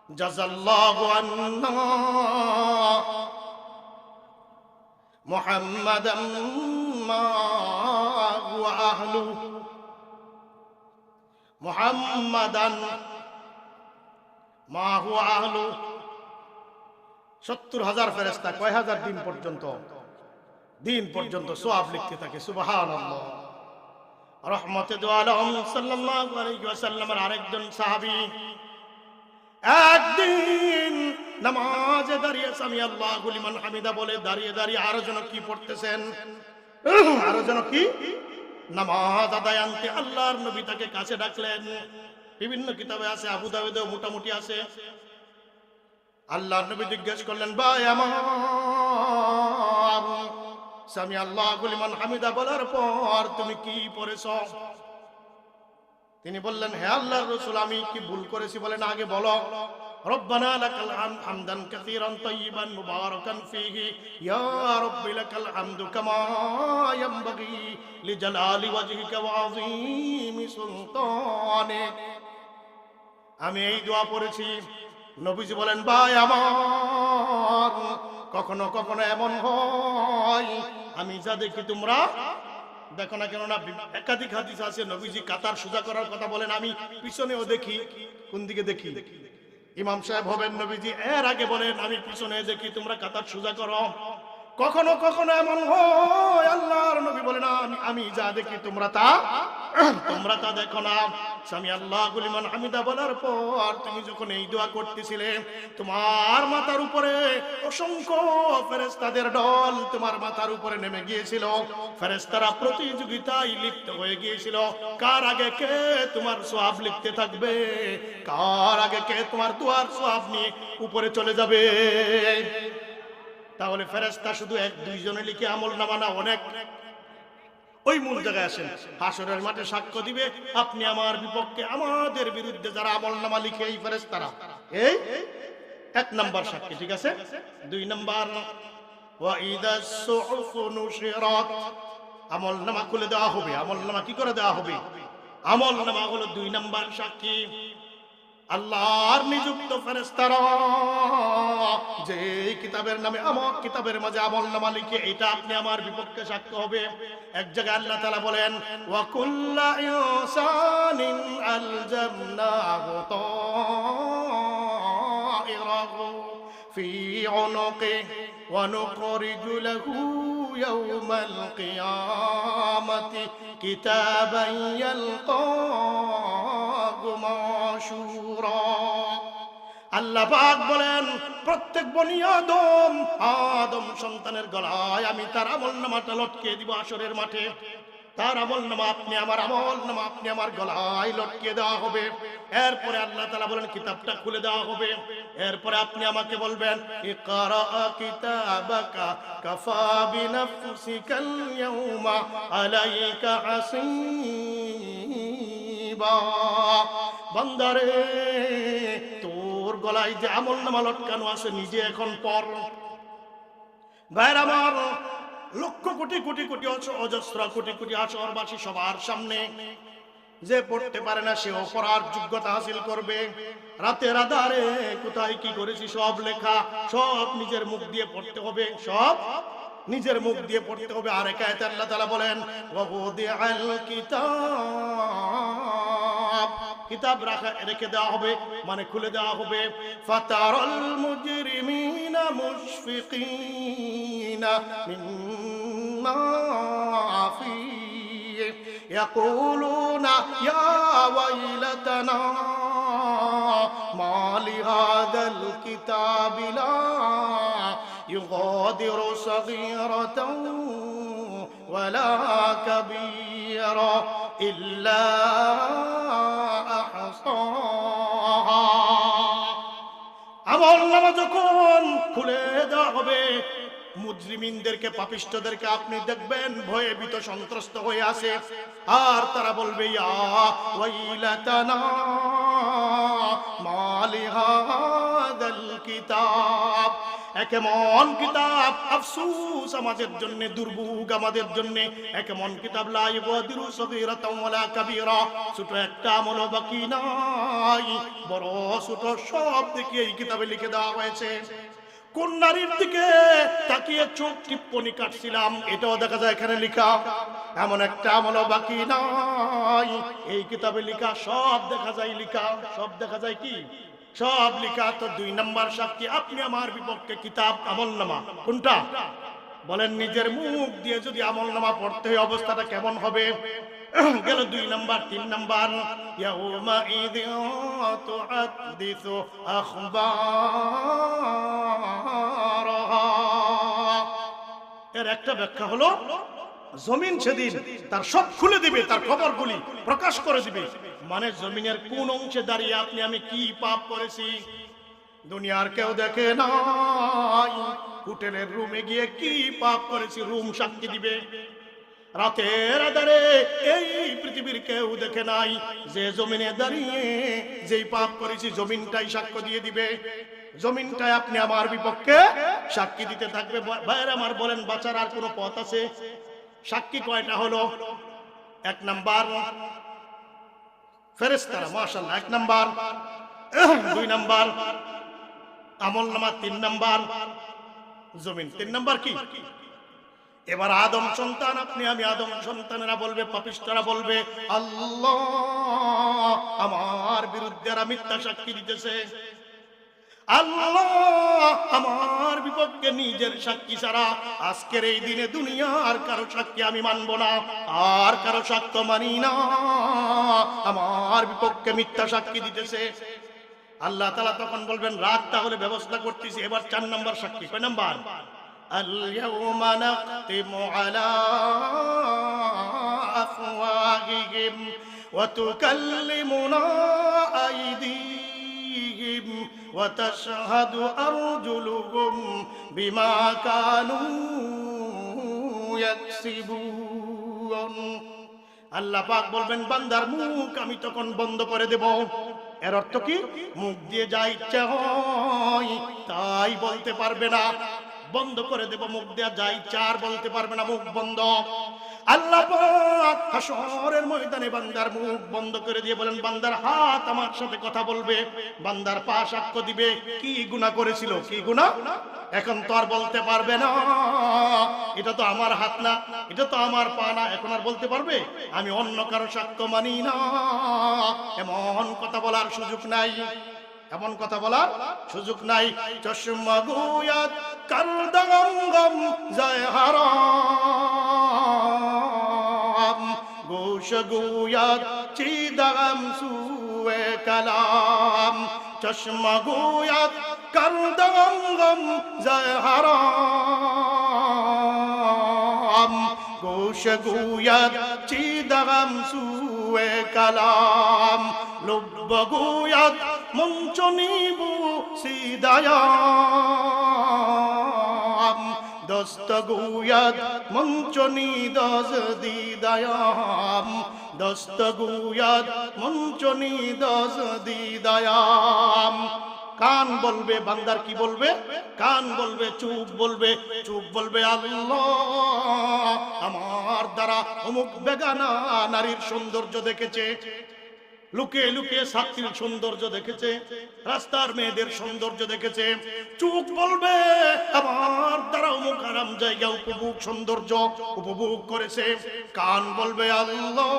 জাযাল্লাহু আন্না মুহাম্মাদাম মা হুয়া আহলু। মুহাম্মাদান মা হুয়া আহলু। ৭০,০০০ ফেরেশতা কয় হাজার দিন পর্যন্ত? দিন পর্যন্ত সওয়াব লিখতে থাকে। সুবহানাল্লাহ। রহমতে দু আলম সাল্লাল্লাহু আলাইহি ওয়াসাল্লামের আরেকজন সাহাবী একদিন নামাজে দাঁড়িয়ে সামি আল্লাহু লিমান হামিদা বলে দাঁড়িয়ে দাঁড়িয়ে আরো যেন কি পড়তেছেন, আরো যেন কি নামাজ আদায় আনতে আল্লাহর নবী তাকে কাছে ডাকলেন। বিভিন্ন কিতাবে আছে, আবু দাউদেও মোটামুটি আছে। আল্লাহর নবী জিজ্ঞেস করলেন, ভাই আমার, সামি আল্লাহু লিমান হামিদা বলার পর তুমি কি পড়েছ? তিনি বললেন, হে আল্লাহর রাসূল, আমি কি ভুল করেছি বলেন, আগে বলো। রব্বানা লাকাল হামদান কাসীরান তাইয়িবান মুবারাকান ফীহি ইয়া রাব্বি লাকাল হামদু কামা ইয়ানবাগি লিজালালি ওয়াজহিকা ওয়া আযীমি সুলতানিক। আমি এই দোয়া পড়েছি। নবীজি বলেন, ভাই আমার, কখনো কখনো এমন হয় আমি যা দেখি তোমরা দেখো না। কেননা একাধিক হাদিস আছে নবীজি কাতার সোজা করার কথা বলেন, আমি পিছনেও দেখি। কোন দিকে দেখি? ইমাম সাহেব হবেন নবীজি, এর আগে বলেন আমি পিছনে দেখি তোমরা কাতার সোজা করো। কখনো কখনো এমন হয় আল্লাহর নবী বলেন, আমি যা দেখি তোমরা তা দেখো না। সামি আল্লাহু লিমান হামিদা বলার পর তুমি যখন এই দোয়া করতেছিলে, তোমার মাথার উপরে অসংখ্য ফেরেশতাদের দল তোমার মাথার উপরে নেমে গিয়েছিল। ফেরেশতারা প্রতিযোগিতায় লিপ্ত হয়ে গিয়েছিল, কার আগে কে তোমার সওয়াব লিখতে থাকবে, কার আগে কে তোমার দোয়ার সওয়াব নিয়ে উপরে চলে যাবে। তাহলে ফেরেশতা শুধু এক দুইজনে লিখে আমলনামা না, অনেক। ওই মূল জায়গায় আসেন, হাসরের মাঠে সাক্ষ্য দিবে আপনি আমার বিপক্ষে, আমাদের বিরুদ্ধে যারা আমলনামা লিখে, এই ফেরেশতারা। এই এক নাম্বার সাক্ষী, ঠিক আছে। দুই নাম্বার, ওয়া ইদাস সুহুফ নুশিরাত, আমলনামা খুলে দেওয়া হবে। আমলনামা কি করে দেওয়া হবে? আমলনামা হলো দুই নাম্বার সাক্ষী। আল্লাহর নিযুক্ত ফেরেশতারা যে কিতাবের নামে আমার কিতাবের মাঝে আমলনামা লিখে, এটা আপনি আমার বিপক্ষে সাক্ষ্য হবে। এক জায়গায় আল্লাহ তাআলা বলেন, ওয়া কুল্লা ইনসানিন আলজামনাহু তাইরাহু ফি উনুকিহি ওয়া নুখরিজু লাহু ইয়াওমাল কিয়ামাতি কিতাবান ইয়ালকাহু মাশুরা। আল্লাহ পাক বলেন, প্রত্যেক বনি আদম সন্তানের গলায় আমি তার আমলনামাটা লটকে দিব হাসরের মাঠে। তার আমলনামা আপনি আমার আমলনামা আপনি আমার গলায় লটকে দেওয়া হবে। এরপরে আল্লাহ তাআলা বলেন কিতাবটা খুলে দেওয়া হবে। এরপরে আপনি আমাকে বলবেন, ইকরা কিতাবাকা কাফা বিনাফসিকাল ইয়াউমা আলাইকা হাসিবা। বান্দারে, তোর গলায় যে আমলনামা লটকানো আছে নিজে এখন পড়। ভাইরা আমার, লক্ষ কোটি কোটি কোটি অজস্র কোটি কোটি হাসরবাসী সবার সামনে যে পড়তে পারে না সেও পড়ার যোগ্যতা হাসিল করবে। রাতের আধারে কোথায় কি করেছি সব লেখা, সব নিজের মুখ দিয়ে পড়তে হবে, সব নিজের মুখ দিয়ে পড়তে হবে। আর এক আয়াতে আল্লাহ তাআলা বলেন, ওয়া বুদিআল কিতাব, কিতাব রেখে দেওয়া হবে, মানে খুলে দেওয়া হবে। ফাতারাল মুজরিমিনা মুশফিকিনা মিম্মা ফীহি ইয়াকুলুনা ইয়া ওয়াইলাতানা মা লিহাযাল কিতাবি লা ইউগাদিরু সগীরাতান ওয়ালা কাবীরা ইল্লা আহসাহা। আমলনামা যখন খুলে দেওয়া হবে, মুজরিমিনদেরকে, পাপিষ্ঠদেরকে আপনি দেখবেন ভয়ে ভীত সন্ত্রস্ত হয়ে আসে, আর তারা বলবে ইয়া ওয়াইলাতানা মা লিহাযাল কিতাব, কেমন কিতাব, আফসোস আমাদের জন্য, দুর্ভোগ আমাদের জন্য, কেমন কিতাব, লা ইউগাদিরু সগীরাতান ওয়ালা কাবীরা, ছোট একটা আমলও বাকি নাই, বড় ছোট সব দিকে এই কিতাবে লিখে দেওয়া হয়েছে। কোন নারীর দিকে তাকিয়ে চোখ টিপ্পনি কাটছিলাম, এটাও দেখা যায় এখানে লেখা, এমন একটা আমলও বাকি নাই, এই কিতাবে লেখা, সব দেখা যায় লেখা, সব দেখা যায় কি, সব লেখা। তো 2 নম্বর সাক্ষী, আপনি আমার বিপক্ষে কিতাব আমলনামা, কোনটা বলেন? নিজের মুখ দিয়ে যদি আমলনামা পড়তে হয় অবস্থাটা কেমন হবে? গেল 2 নম্বর। 3 নম্বর, ইয়াউমা ইযিন তুহাদ্দিসু আখবারাহা, এর একটা ব্যাখ্যা হলো জমিন সেদিন তার সব খুলে দিবে, তার খবরগুলি প্রকাশ করে দিবে। মানে জমিনের কোন অংশে দাঁড়িয়ে আপনি আমি কি পাপ করেছি দুনিয়ার কেউ দেখে নাই, হোটেলের রুমে গিয়ে কি পাপ করেছি রুম সাক্ষী দিবে। রাতের আধারে এই পৃথিবীর কেউ দেখে নাই, যে জমিনে দাঁড়িয়ে যেই পাপ করেছি জমিনটাই সাক্ষ্য দিয়ে দিবে, জমিনটাই আপনি আমার বিপক্ষে সাক্ষী দিতে থাকবে। ভাইয়ের আমার বলেন, বাঁচার আর কোনো পথ আছে? সাক্ষী কয়টা হলো? 1 নাম্বার ফেরেশতারা, মাশাআল্লাহ, 1 নাম্বার। 2 নাম্বার আমলনামা, 3 নাম্বার জমিন। 3 নাম্বার কি? এবার আদম সন্তান, আপনি আমি আদম সন্তানেরা বলবে, পাপিষ্ঠরা বলবে, আল্লাহ আমার বিরুদ্ধে মিথ্যা সাক্ষী দিতেছে, আল্লাহ আমার বিপক্ষে নিজের সাক্ষী ছাড়া আজকের এই দিনে দুনিয়ার কারো সাক্ষী আমি মানব না, আর কারো সাক্ষ্য মানি না, আমার বিপক্ষে মিথ্যা সাক্ষী দিতেছে। আল্লাহ তাআলা তখন বলবেন, রাত তাহলে ব্যবস্থা করতেছি। এবার 4 নম্বর সাক্ষী, কয় নাম্বার? আল-ইয়াওমা নাখতিমু আলা আফওয়াহিহিম ওয়া তুকাল্লিমুনা আইদিহিম ওয়া তাশহাদু আরজুলুহুম বিমা কানু ইয়াকসিবুন। আল্লাহ পাক বলবেন, বান্দার মুখ আমি তখন বন্ধ করে দেব। এর অর্থ কি? মুখ দিয়ে যা ইচ্ছা হয় তাই বলতে পারবে না, বন্ধ করে দেব। মুখ দিয়ে যা ইচ্ছা আর বলতে পারবে না, মুখ বন্ধ। আল্লাহ পাক হাশরের ময়দানে বান্দার মুখ বন্ধ করে দিয়ে বলেন, বান্দার হাত আমার সাথে কথা বলবে, বান্দার পা সাক্ষ্য দিবে কি গুনাহ করেছিল, কি গুনাহ, এখন তো আর বলতে পারবে না, এটা তো আমার হাত না, এটা তো আমার পা না, এখন আর বলতে পারবে আমি অন্য কারো সাক্ষ্য মানি না। এমন কথা বলার সুযোগ নাই, এমন কথা বলার সুযোগ নাই। চশমা গুয়াত কারদাঙ্গম যায় হারাম, গোশ গুয়াত চিদাম সুয়ে কালাম। চশমা গুয়াত কারদাঙ্গম যায় হারাম, গোশ গুয়াত চিদাম সুয়ে কালাম। লুব্ব গুয়াত মঞ্চনিবু সিদায়াম, দস্ত গুয়াত মঞ্চনি দজ দিদায়াম, দস্ত গুয়াত মঞ্চনি দজ দিদায়াম। কান বলবে, বান্দার কি বলবে? কান বলবে, চোখ বলবে, চোখ বলবে আল্লাহ আমার দ্বারা অমুক বেগানা নারীর সৌন্দর্য দেখেছে, লুকিয়ে লুকিয়ে সাক্ষীর সৌন্দর্য দেখেছে, রাস্তার মেয়েদের সৌন্দর্য দেখেছে। চোখ বলবে আমার দ্বারা অমুক আরাম জায়গা উপভোগ সৌন্দর্য উপভোগ করেছে। কান বলবে আল্লাহ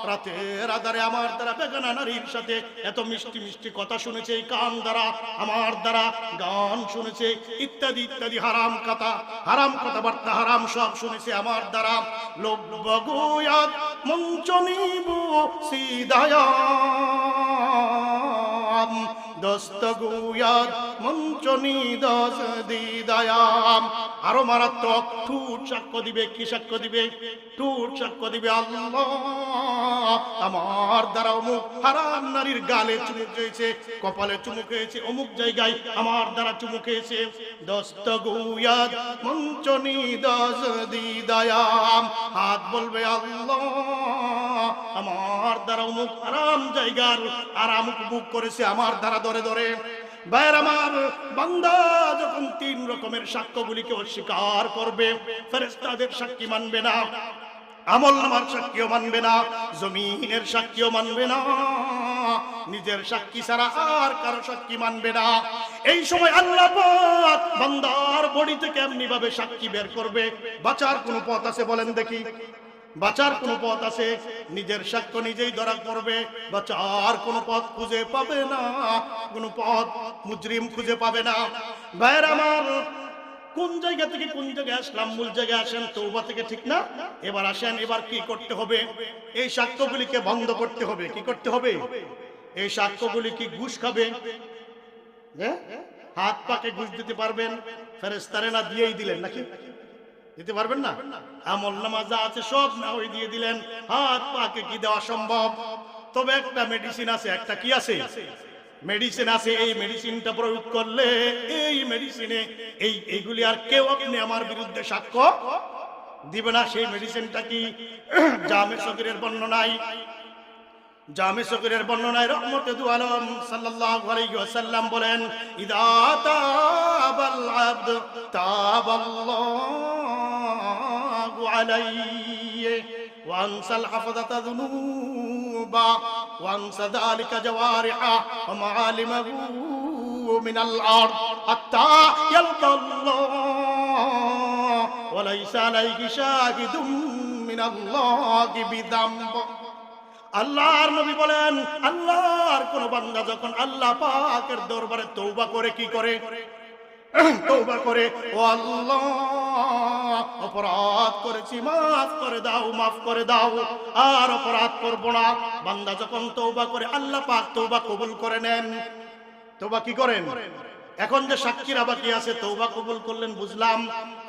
রাতের আধারে আমার দ্বারা বেগানা নারীর সাথে এত মিষ্টি মিষ্টি কথা শুনেছে, এই কান দ্বারা আমার দ্বারা গান শুনেছে, ইত্যাদি ইত্যাদি হারাম কথাবার্তা হারাম সব শুনেছে আমার দ্বারা। লোক বগুয়াত মঞ্চ নিব সিদায়াম দস্তগুয়াত মঞ্চ নিদস দিদায়াম। আরো মারাত্মক, ঠুট সাক্ষ্য দিবে। কি সাক্ষ্য দিবে? ঠুট সাক্ষ্য দিবে আল্লাহ আমার দ্বারা অমুক হারাম নারীর গালে চুমু খেয়েছে, কপালে চুমু খেয়েছে, অমুক জায়গায় আমার দ্বারা চুমু খেয়েছে। দস্তগুয়াত মঞ্চ নিদস দিদায়াম। হাত বলবে আল্লাহ আমার দ্বারা অমুক আরাম জায়গার আরাম উপভোগ করেছে আমার দ্বারা ধরে ধরে। ভাইয়ের আমার, বান্দা যখন 3 রকমের সাক্ষ্যগুলিকে অস্বীকার করবে, ফেরেশতাদের সাক্ষী মানবে না, আমলনামার সাক্ষীও মানবে না, জমিনের সাক্ষীও মানবে না, নিজের সাক্ষী ছাড়া আর কারো সাক্ষী মানবে না। এই সময় আল্লাহ পাক বান্দার বডি থেকে এমনি ভাবে সাক্ষী বের করবে। বাঁচার কোনো পথ আছে বলেন দেখি? বাঁচার কোনো পথ আছে? নিজের সাক্ষ্য নিজেই ধরা পড়বে, বাঁচার কোনো পথ খুঁজে পাবে না, কোনো পথ মুজরিম খুঁজে পাবে না। ভাইয়ের আমার, কোন জায়গা থেকে কোন জায়গায় আসলাম? মূল জায়গায় আসেন, তওবা থেকে, ঠিক না? এবার আসেন, এবার কি করতে হবে? এই সাক্ষ্যগুলিকে বন্ধ করতে হবে। কি করতে হবে? এই সাক্ষ্যগুলি কি ঘুষ খাবে? হাত পাকে ঘুষ দিতে পারবেন? ফেরেশতারে না দিয়েই দিলেন নাকি? দিতে পারবেন না? আমল নামা যা আছে সব না ওই দিয়ে দিলেন, হাত পাকে কি দেওয়া সম্ভব? তবে একটা মেডিসিন আছে। একটা কি আছে? মেডিসিন আছে। এই মেডিসিনটা প্রয়োগ করলে, এই মেডিসিনে এইগুলি আর কেউ আপনি আমার বিরুদ্ধে সাক্ষ্য দিবে না। সেই মেডিসিনটা কি? জামে সগীরের বর্ণনায়, জামে সগীরের বর্ণনায় রহমতে দু আলম সাল্লাল্লাহু আলাইহি ওয়াসাল্লাম বলেন, ইদা তাবাল আবদ তাবাল্লাহু আলাইহি ওয়া আনসাল হাফাযাতা যুনুবা ওয়া আনসা যালিকা জাওয়ারিহা ওয়া মাআলিমাহু মিনাল আরদ হাত্তা ইয়ালকাল্লাহ ওয়া লাইসা আলাইহি শাহিদুম মিনাল্লাহি বিযামব। আল্লাহর নবী বলেন, আল্লাহর কোন বান্দা যখন আল্লাহ পাকের দরবারে তওবা করে, কি করে? তওবা করে, ও আল্লাহ অপরাধ করেছি, মাফ করে দাও, মাফ করে দাও, আর অপরাধ করব না। বান্দা যখন তওবা করে, আল্লাহ পাক তওবা কবুল করে নেন। তওবা কি করেন? এখন যে সাক্ষীরা বাকি আছে, তওবা কবুল করলেন বুঝলাম।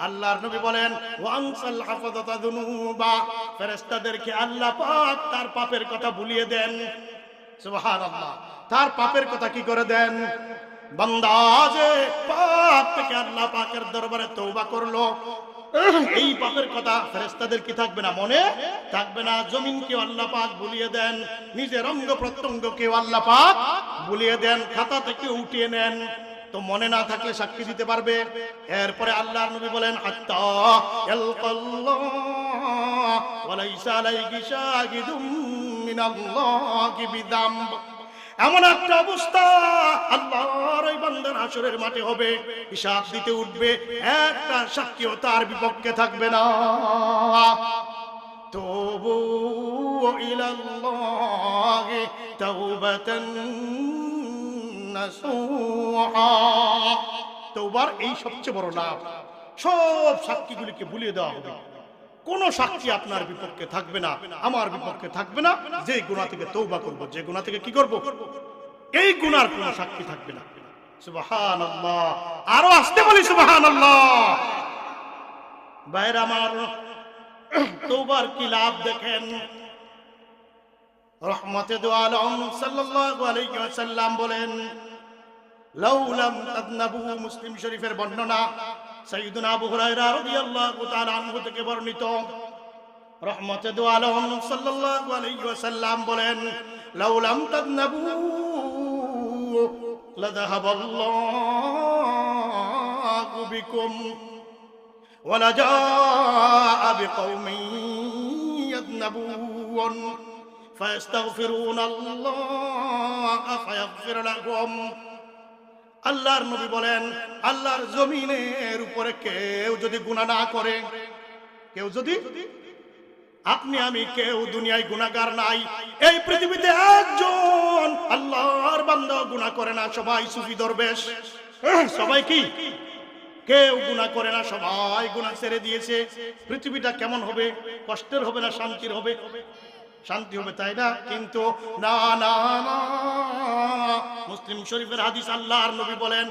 আল্লাহর নবী বলেন, ওয়ানসাল হাফাযাতা যুনুবা, ফেরেশতাদেরকে আল্লাহ পাক তার পাপের কথা ভুলিয়ে দেন। সুবহানাল্লাহ। তার পাপের কথা কি করে দেন? বান্দা যে পাপ থেকে আল্লাহ পাকের দরবারে তওবা করলো, এই পাপের কথা ফেরেশতাদের কি থাকবে না? মনে থাকবে না। জমিনকে আল্লাহ পাক ভুলিয়ে দেন, নিজের অঙ্গ প্রত্যঙ্গকে আল্লাহ পাক ভুলিয়ে দেন, খাতা থেকে উঠিয়ে নেন। তো মনে না থাকলে সাক্ষী দিতে পারবে? এরপরে আল্লাহর নবী বলেন, হাত্তা ইয়ালকাল্লাহ ওয়া লাইসা আলাইহি শাহিদুম মিনাল্লাহি বিযামব। এমন একটা অবস্থা আল্লাহর ওই বান্দার হাসরের মাঠে হবে, হিসাব দিতে উঠবে, একটা সাক্ষীও তার বিপক্ষে থাকবে না। তুবু ইলাল্লাহি তাওবাতান নাসুহা। তওবার এই সবচেয়ে বড় লাভ। সব সাক্ষীগুলিকে ভুলিয়ে দেওয়া হবে। কোন সাক্ষী আপনার বিপক্ষে থাকবে না, আমার বিপক্ষে থাকবে না। যে গুনাহ থেকে তওবা করব, যে গুনাহ থেকে কি করব, এই গুনার কোন সাক্ষী থাকবে না। সুবহানাল্লাহ। আরো আসতে বলি সুবহানাল্লাহ। ভাইরা আমার, তওবার কি লাভ দেখেন। রহমতে দু আলম সাল্লাল্লাহু আলাইহি ওয়াসাল্লাম বলেন, লাউ লাম তাযনাবু, মুসলিম শরীফের বর্ণনা, সাইয়্যিদুনা আবু হুরায়রা রাদিয়াল্লাহু তাআলা আনহু থেকে বর্ণিত। রহমতে দু আলম সাল্লাল্লাহু আলাইহি ওয়াসাল্লাম বলেন, লাউ লাম তাযনাবু লাযাহাবাল্লাহু বিকুম ওয়া লাজাআ বিকওমিন ইয়াযনাবুন ফায়াস্তাগফিরুনাল্লাহ ফায়াগফির লাহুম। আল্লাহর নবী বলেন, আল্লাহর জমিনের উপরে কেউ যদি গুনাহ না করে, কেউ যদি, আপনি আমি কেউ দুনিয়ায় গুনাহগার নাই। এই পৃথিবীতে একজন আল্লাহর বান্দা গুনাহ করে না, সবাই সুফি দরবেশ। সবাই কি? কেউ গুনাহ করে না, সবাই গুনাহ ছেড়ে দিয়েছে। পৃথিবীটা কেমন হবে? কষ্টের হবে না শান্তির হবে? শান্তি হবে, তাই না? কিন্তু না না না, মুসলিম শরীফের হাদিস, আল্লাহর নবী বলেন,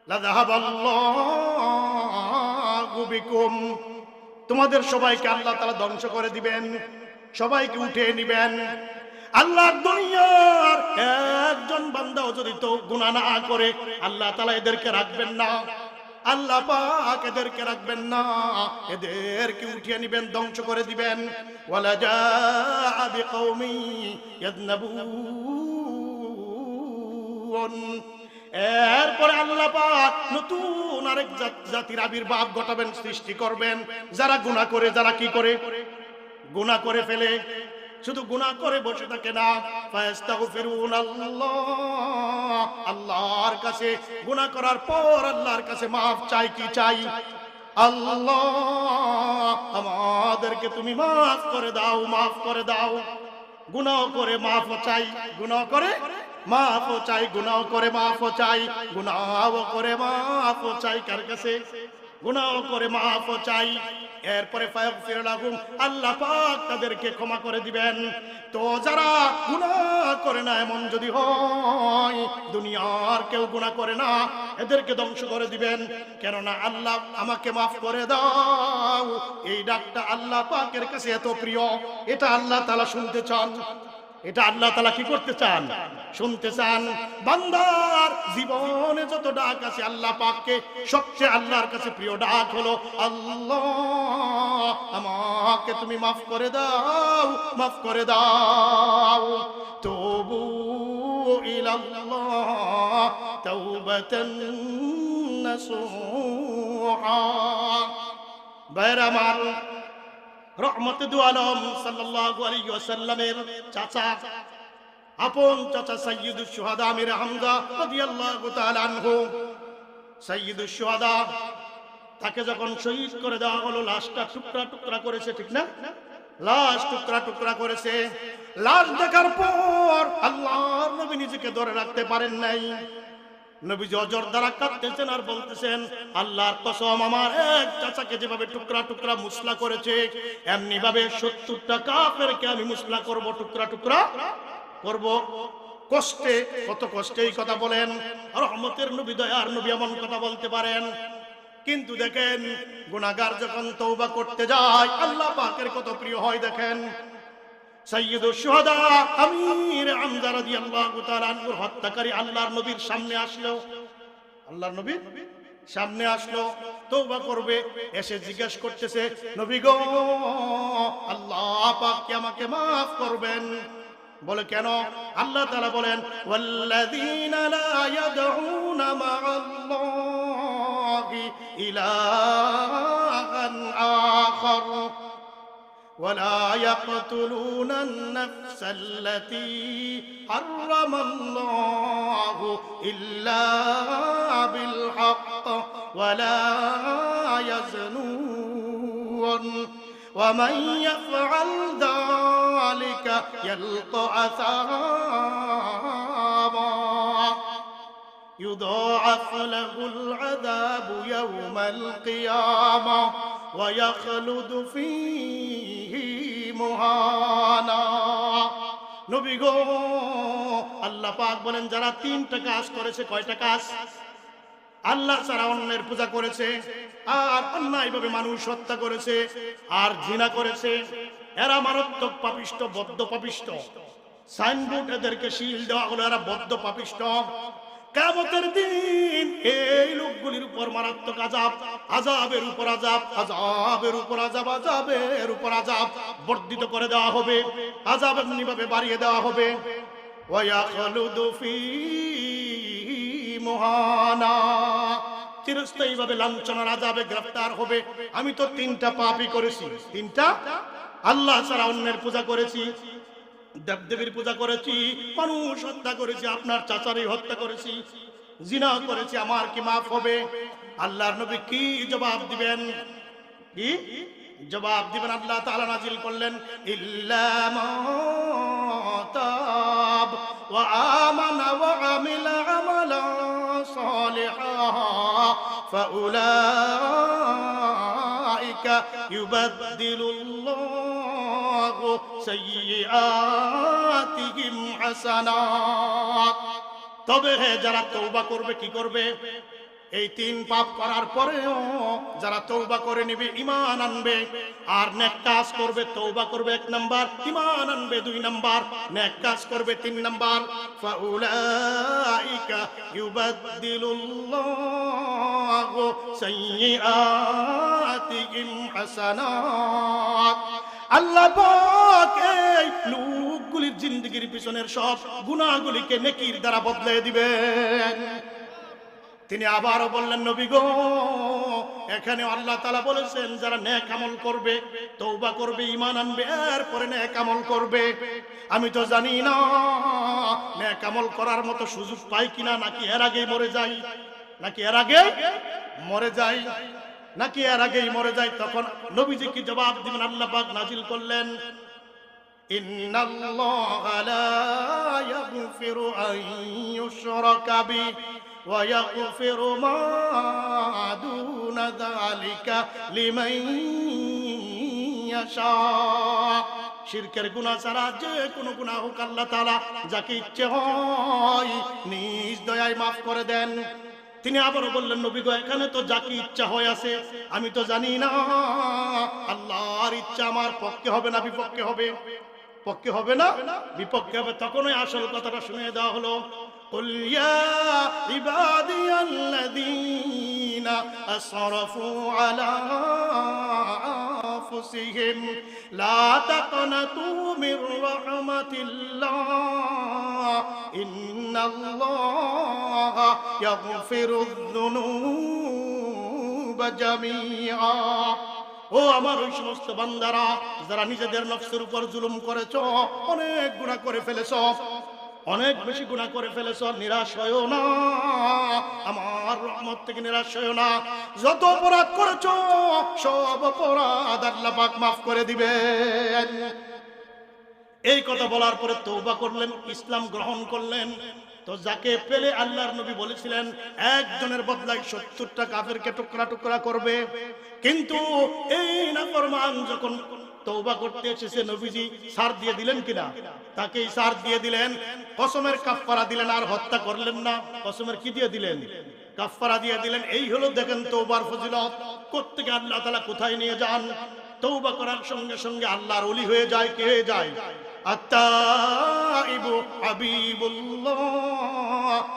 লা যাহাবাল্লাহু বিকুম, তোমাদের সবাইকে আল্লাহ তাআলা ধ্বংস করে দিবেন, সবাইকে উঠিয়ে নিবেন। আল্লাহ দুনিয়ার একজন বান্দাও যদি তো গুনাহ না করে, আল্লাহ তাআলা এদেরকে রাখবেন না, আল্লাহ পাক এদেরকে রাখবেন না, এদেরকে উঠিয়ে নিবেন, ধ্বংস করে দিবেন। ওয়ালা জাআ বিকওমি ইয়াযনাবুন, এরপরে আল্লাহ পাক নতুন আরেক জাতির আবির্ভাব ঘটাবেন, সৃষ্টি করবেন, যারা গুনাহ করে, যারা কি করে? গুনাহ করে ফেলে। শুধু গুনাহ করে বসে থাকে না, ফায়াস্তাগফিরুনাল্লাহ, আল্লাহর কাছে গুনাহ করার পর আল্লাহর কাছে মাফ চাই। কি চাই? আল্লাহ আমাদেরকে তুমি মাফ করে দাও, মাফ করে দাও। গুনাহ করে মাফ চাই, গুনাহ করে মাফ চাই, গুনাহ করে মাফ চাই, গুনাহ করে মাফ চাই। কার কাছে? গুনাহ করে মাফ চাই। এরপরে ফায়াগফির লাহুম, আল্লাহ পাক তাদেরকে ক্ষমা করে দিবেন। তো যারা গুনাহ করে না, এমন যদি হয়, দুনিয়ার কেউ গুনাহ করে না, এদেরকে ধ্বংস করে দিবেন। কেননা আল্লাহ আমাকে মাফ করে দাও, এই ডাকটা আল্লাহ পাকের কাছে এত প্রিয়, এটা আল্লাহ তাআলা শুনতে চান। এটা আল্লাহ তাআলা কি করতে চান? শুনতে চান। বান্দার জীবনে যত ডাক আছে, আল্লাহ পাককে সবচেয়ে আল্লাহর কাছে প্রিয় ডাক হলো, আল্লাহ আমাকে তুমি মাফ করে দাও, মাফ করে দাও। তুবু ইলাল্লাহ তাওবাতান নাসুহা। বাইরে আমার, রহমতে দু আলম সাল্লাল্লাহু আলাইহি ওয়াসাল্লামের চাচা, আপন চাচা সাইয়্যিদুশ শুহাদা আমির হামজা রাদিয়াল্লাহু তাআলা আনহু, সাইয়্যিদুশ শুহাদা, তাকে যখন শহীদ করে দেওয়া হলো, লাশটা টুকরা টুকরা করেছে, ঠিক না? লাশ টুকরা টুকরা করেছে। লাশ দেখার পর আল্লাহর নবী নিজেকে ধরে রাখতে পারেন নাই। নবীজি অজর দ্বারা কাঁদতেছেন আর বলতেছেন, আল্লাহর কসম, আমার এক চাচাকে যেভাবে টুকরা টুকরা মুসলা করেছে, এমনি ভাবে 70টা কাফেরকে আমি মুসলা করব, টুকরা টুকরা করব। কষ্টে, কত কষ্টে এই কথা বলেন। রহমতের নবী, দয়ার নবী এমন কথা বলতে পারেন। কিন্তু দেখেন, গুনাহগার যখন তওবা করতে যায়, আল্লাহ পাকের কত প্রিয় হয়। দেখেন, সাইয়্যিদুশ শুহাদা আমির হামজা রাদিয়াল্লাহু তাআলা আনহুর হত্যাকারী আল্লাহর নবীর সামনে আসলো, আল্লাহর নবীর সামনে আসলো, তওবা করবে। এসে জিজ্ঞেস করতেছে, নবী গো, আল্লাহ পাক কি আমাকে maaf করবেন? বলে, কেন? আল্লাহ তাআলা বলেন, ওয়াল্লাযীনা লা ইয়াদউনা মা'আল্লাহি ইলাহান আখার ولا يقتلون النفس التي حرم الله إلا بالحق ولا يزنون ومن يفعل ذلك يلقى أثاما يضاعف له العذاب يوم القيامة ويخلد فيه مهانا। নবী গো, আল্লাহ পাক বলেন, যারা 3টা কাজ করেছে। কয়টা কাজ? আল্লাহ ছাড়া অন্যের পূজা করেছে, আর অন্যায়ভাবে মানুষ হত্যা করেছে, আর জিনা করেছে, এরা মারাত্মক পাপিষ্ট, বদ্ধ পাপিষ্ট। সাইনবোর্ড এদেরকে শিল দেওয়া হলো, এরা বদ্ধ পাপিষ্ট। কিয়ামতের দিন এই লোকগুলির উপর মারাত্মক আযাব, আযাবের উপর আযাব, আযাবের উপর আযাব, আযাবের উপর আযাব বর্ধিত করে দেওয়া হবে, আযাব এমনিভাবে বাড়িয়ে দেওয়া হবে। ওয়া ইয়াখলুদু ফীহি মুহানা, চিরস্থায়ীভাবে লাঞ্ছনার আযাবে গ্রেফতার হবে। আমি তো 3টা পাপই করেছি, 3টা আল্লাহ ছাড়া অন্যের পূজা করেছি, দেবদেবীর পূজা করেছি, মানুষ হত্যা করেছি, আপনার চাচারই হত্যা করেছি, জিনা করেছি, আমার কি মাফ হবে? আল্লাহর নবী কি জবাব দিবেন? কি জবাব দিবেন? আল্লাহ তাআলা নাজিল করলেন, ইল্লা মা তাব ওয়া আমানা ওয়া আমিলা আমালান সালিহান ফাউলাইকা ইউবাদদিলুল্লাহু সাইয়্যাতিহিম হাসানাত। তবে যারা তওবা করবে, কি করবে? এই 3 পাপ করার পরেও যারা তওবা করে নেবে, ঈমান আনবে, আর নেক কাজ করবে, তওবা করবে 1 নাম্বার, ঈমান আনবে 2 নাম্বার, নেক কাজ করবে 3 নাম্বার, ফাউলাইকা ইউবাদদিলুল্লাহু সাইয়্যাতিহিম হাসানাত। আল্লাহ পাক এই লোকগুলির জিন্দেগির পিছনের সব গুনাহগুলিকে নেকির দ্বারা বদলে দিবেন। তিনি আবারও বললেন, নবী গো, এখানে আল্লাহ তাআলা বলেছেন যারা নেক আমল করবে, তওবা করবে, ঈমান আনবে, এরপরে নেক আমল করবে। আমি তো জানি না নেক আমল করার মতো সুযোগ পাই কিনা, নাকি এর আগেই মরে যাই, নাকি এর আগে মরে যাই, নাকি এর আগেই মরে যাই। তখন নবীজি কি জবাব দিবেন? আল্লাহ পাক নাজিল করলেন, ইন্নাল্লাহা লা ইয়াগফিরু আন ইউশরাকা বিহি ওয়া ইয়াগফিরু মা দুনা যালিকা লিমান ইয়াশা। শিরকের গুনাহ ছাড়া যে কোনো গুনাহ হোক, আল্লাহ তাআলা যাকে ইচ্ছে হয় নিজ দয়ায় মাফ করে দেন। তিনি আবারও বললেন, নবী গো, এখানে তো যাকে ইচ্ছা হয় আছে, আমি তো জানি না আল্লাহর ইচ্ছা আমার পক্ষে হবে না বিপক্ষে হবে, পক্ষে হবে না বিপক্ষে হবে। তখন ওই আসল কথাটা শুনিয়ে দেওয়া হলো, কুল ইয়া ইবাদিয়াল্লাযীনা আসরাফু আলা আনফুসিহিম লা তাকনাতু মির রাহমাতিল্লাহ ইন্নাল্লাহা ইয়াগফিরুয যুনুবা জামিআ। ও আমার ওই সমস্ত বান্দারা যারা নিজেদের নফসের উপর জুলুম করেছো, অনেক গুনাহ করে ফেলেছো, অনেক বেশি গুনাহ করে ফেলেছো, নিরাশ হয়ো না, আমার রহমত থেকে নিরাশ হয়ো না। যত অপরাধ করেছো সব অপরাধ আল্লাহ পাক মাফ করে দিবেন। এই কথা বলার পরে তওবা করলেন, ইসলাম গ্রহণ করলেন। তো যাকে পেলে আল্লাহর নবী বলেছিলেন একজনের বদলায় 70টা কাফেরকে টুকরা টুকরা করবে, কিন্তু এই নাফরমান যখন তওবা করতে এসেছে, নবীজি সার দিয়ে দিলেন কিনা? তাকে সার দিয়ে দিলেন, কসমের কাফারা দিলেন, আর হত্যা করলেন না। কসমের কি দিয়ে দিলেন? কাফারা দিয়ে দিলেন। এই হলো দেখেন তওবার ফজিলত। কোত্থেকে আল্লাহ তাআলা কোথায় নিয়ে যান। তওবা করার সঙ্গে সঙ্গে আল্লাহর ওলি হয়ে যায়। কে হয়ে যায়? আত-তাইবু হাবিবুল্লাহ,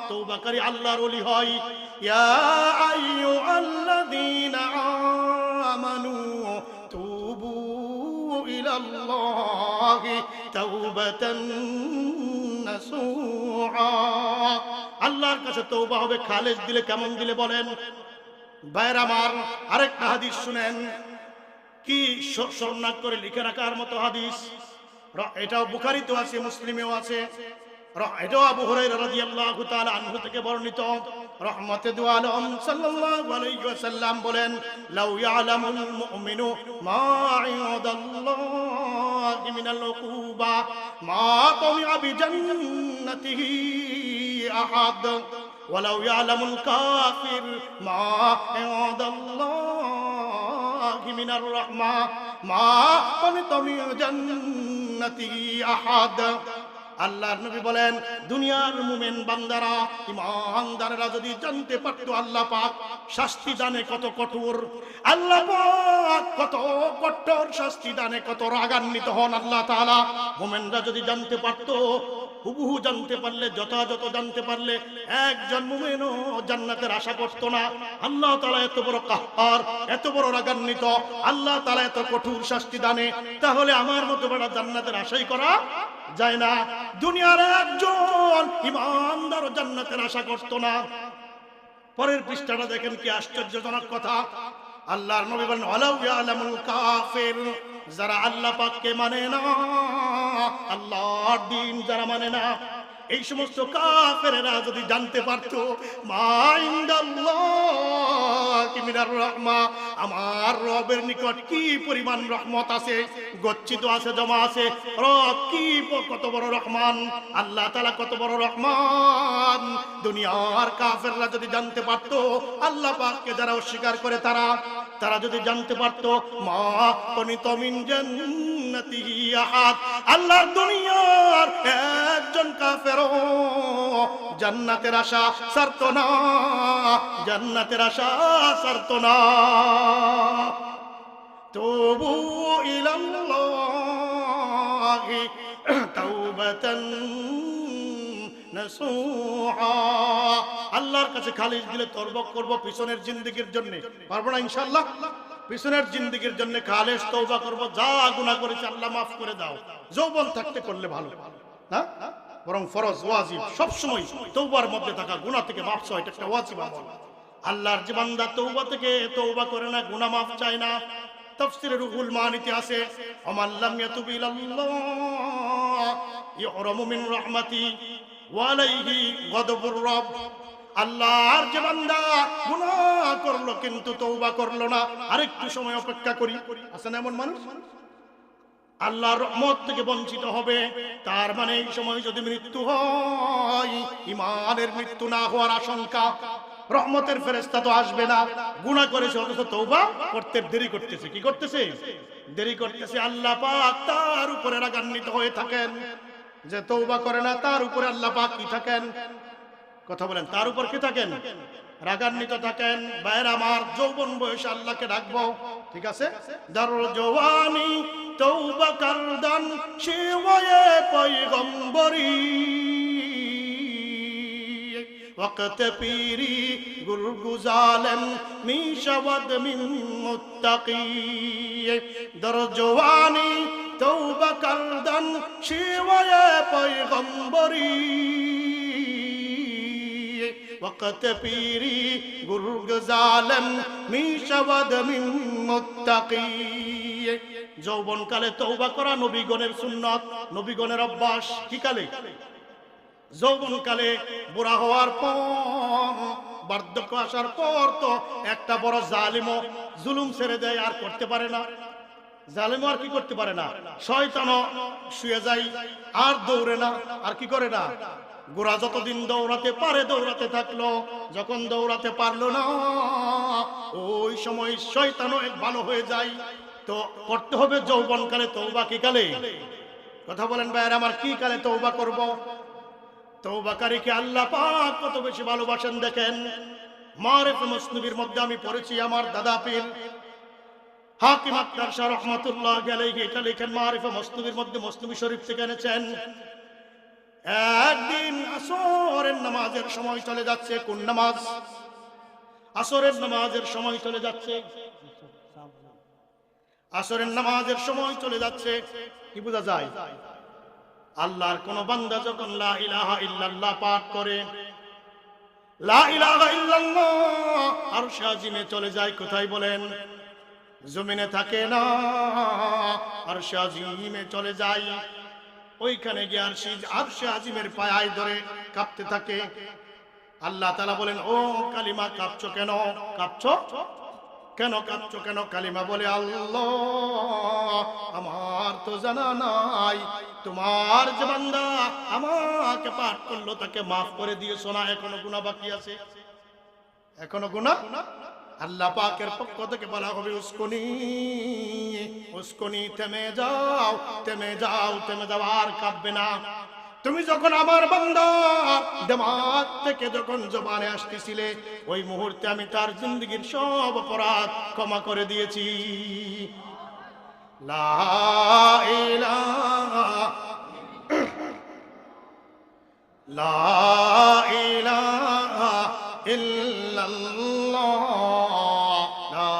তওবাকারী আল্লাহর ওলি হয়। ইয়া আইয়ুহাল্লাযীনা আমানু তুবু ইলাল্লাহি তাওবাতান নাসুহা। আল্লাহর কাছে তওবা হবে খালেস দিলে। কেমন দিলে বলেন? ভাইরা আমার, আরেকটা হাদিস শুনেন, কি শর্ণাক করে লিখে রাখার মতো হাদিস। এটাও বুখারীতেও আছে, মুসলিমেও আছে। এটাও আবু হুরায়রা রাদিয়াল্লাহু তাআলা আনহু থেকে বর্ণিত। রহমতে দু আলম সাল্লাল্লাহু আলাইহি ওয়াসাল্লাম বলেন, লাউ ইয়ালামুল মুমিনু মা ইনদাল্লাহি মিনাল উকুবা মা তামিআ বিজান্নাতিহি আহাদ ওয়ালাউ ইয়ালামুল কাফির মা ইনদাল্লাহি মিনার রাহমা মা তামিআ জান্নাতিহি আহাদ। আল্লাহর নবী বলেন, দুনিয়ার মুমিন বান্দারা, ঈমানদাররা যদি জানতে পারত আল্লাহ পাক শাস্তি দানে কত কঠোর, আল্লাহ পাক কত কঠোর শাস্তি দানে, কত রাগান্বিত হন আল্লাহ তাআলা, মুমিনরা যদি জানতে পারত, হুবহু জানতে পারলে, যথাযথ জানতে পারলে একজন মুমিনও জান্নাতের আশা করত না। আল্লাহ তাআলা এত বড় কাহ্হার, এত বড় রাগান্বিত, আল্লাহ তাআলা এত কঠোর শাস্তি দানে, তাহলে আমার মতো বড় জান্নাতের আশাই করা যায় না। দুনিয়ার একজন ঈমানদার জান্নাতের আশা করত না। পরের পৃষ্ঠাটা দেখেন, কি আশ্চর্যজনক কথা। আল্লাহর নবী বলেন, ওয়ালাউ ইয়ালামুল কাফির, যারা আল্লাহ পাককে মানে না, আল্লাহর দিন যারা মানে না, এই সমস্ত কাফেরেরা যদি জানতে পারতো মা ইনদাল্লাহি মিনার রাহমা, আমার রবের নিকট কি পরিমাণ রহমত আছে, গচ্ছিত আছে, জমা আছে, রব কি কত বড় রহমান, আল্লাহ তাআলা কত বড় রহমান, দুনিয়ার কাফেররা যদি জানতে পারতো, আল্লাহ পাককে যারা অস্বীকার করে তারা যদি জানতে পারতো মা কুনিতু মিন জান্নাতিহি আহাদ, আল্লাহর দুনিয়ার একজন কাফের জান্নাতের আশা ছাড়তো না, জান্নাতের আশা ছাড়তো না। তুবু ইলাল্লাহি তাওবাতান নাসুহা, আল্লাহর কাছে খালিস দিলে তওবা করব পিছনের জিন্দেগির জন্য, পারবো না ইনশাআল্লাহ। পিছনের জিন্দেগির জন্য খালিস তওবা করব, যা গুনাহ করেছি আল্লাহ মাফ করে দাও। যৌবন থাকতে করলে ভালো না, বরং ফরজ ওয়াজিব সবসময় তওবার মধ্যে থাকা, গুনাহ থেকে মাফ চাওয়া, এটা একটা ওয়াজিব আমল। আল্লাহর যে বান্দা তওবা থেকে তওবা করে না, গুনাহ মাফ চায় না, তাফসীরে রুহুল মানিতে আছে ওমান লাম ইয়াতুব ইলাল্লাহ ইউরামু মিন রাহমাতি ওয়া আলাইহি গাদাবুর রব, আল্লাহর যে বান্দা গুনাহ করলো কিন্তু তওবা করলো না, আরেকটু সময় অপেক্ষা করি, আছে না এমন মানুষ, আল্লাহর রহমত থেকে বঞ্চিত হবে। তার মানে এই সময় যদি মৃত্যু হয়, ঈমানের মৃত্যু না হওয়ার আশঙ্কা, রহমতের ফেরেশতা তো আসবে না, গুনাহ করেছে অথচ তওবা করতে দেরি করতেছে, কি করতেছে, দেরি করতেছে। আল্লাহ পাক তার উপরে রাগান্বিত হয়ে থাকেন, যে তওবা করে না তার উপরে আল্লাহ পাক কি থাকেন, কথা বলেন, তার উপর কি থাকেন, রাগান্বিত থাকেন। ভাইরা আমার, যৌবন বয়সে আল্লাহকে ডাকবো, ঠিক আছে, দার জওয়ানি তওবা করদান শিওয়ে পয়গম্বরি, ওয়াক্ত পীরি গুরগুজালেন মিশাওয়াদ মিন মুত্তাকি, দার জওয়ানি তওবা করদান শিওয়ে পয়গম্বরি, ওয়াক্ত পীরি গুরগুজালেন মিশাওয়াদ মিন মুত্তাকি। যৌবনকালে তওবা করা নবীগণের সুন্নাত, নবীগণের অভ্যাস। কি কালে? যৌবনকালে। বুড়া হওয়ার পর, বার্ধক্য আসার পর তো একটা বড় জালিমও জুলুম ছেড়ে দেয়, আর করতে পারে না, জালিমও আর কি করতে পারে না, শয়তানও শুয়ে যায়, আর দৌড়ে না, আর কি করে না। গোরা যতদিন দৌড়াতে পারে দৌড়াতে থাকলো, যখন দৌড়াতে পারলো না, ওই সময় শয়তানও এক ভালো হয়ে যায়। তো করতে হবে যৌবনকালে তওবা। কি কালে? কথা বলেন ভাইরা আমার, কি কালে তওবা করব? তওবাকারীকে আল্লাহ পাক কত বেশি ভালোবাসেন দেখেন। মারিফে মুসনবির মধ্যে আমি পড়েছি, আমার দাদা পীর হাকিম আক্তার শাহ রহমাতুল্লাহ আলাইহি এটা লিখেন, মারিফে মুসনবির মধ্যে, মুসনবি শরীফ থেকে এনেছেন। একদিন আসরের নামাজের সময় চলে যাচ্ছে। কোন নামাজ? আসরের নামাজের সময় চলে যাচ্ছে, আসরের নামাজের সময় চলে যাচ্ছে। কি বোঝা যায়? আল্লাহর কোন বান্দা যখন লা ইলাহা ইল্লাল্লাহ পাঠ করে, লা ইলাহা ইল্লাল্লাহ আরশে আজিমে চলে যায়। কোথায় বলেন? জমিনে থাকে না, আরশে আজিমে চলে যায়। ওইখানে গিয়ে আরশে আজিমের পায়ায় ধরে কাঁপতে থাকে। আল্লাহ তাআলা বলেন, ও কালিমা কাঁপছো কেন? কাঁপছো কেন? কাঁপছো কেন? কালিমা বলে, আল্লাহ আমার তো জানা নাই, তোমার যে বান্দা আমাকে পাঠ করলো তাকে মাফ করে দিয়েছো না, এখনো গুনাহ বাকি আছে, এখনো গুনাহ। আল্লাহ পাকের পক্ষ থেকে বলা হবে, উস্কুনি উস্কুনি, থেমে যাও, থেমে যাও, থেমে যাও, আর কাঁপবে না। তুমি যখন আমার বান্দা দিমাগ থেকে যখন জবানে আসতেছিলে, ওই মুহূর্তে আমি তার জিন্দেগীর সব অপরাধ ক্ষমা করে দিয়েছি। লা ইলাহা লা ইলাহা ইল্লাল্লাহ, লা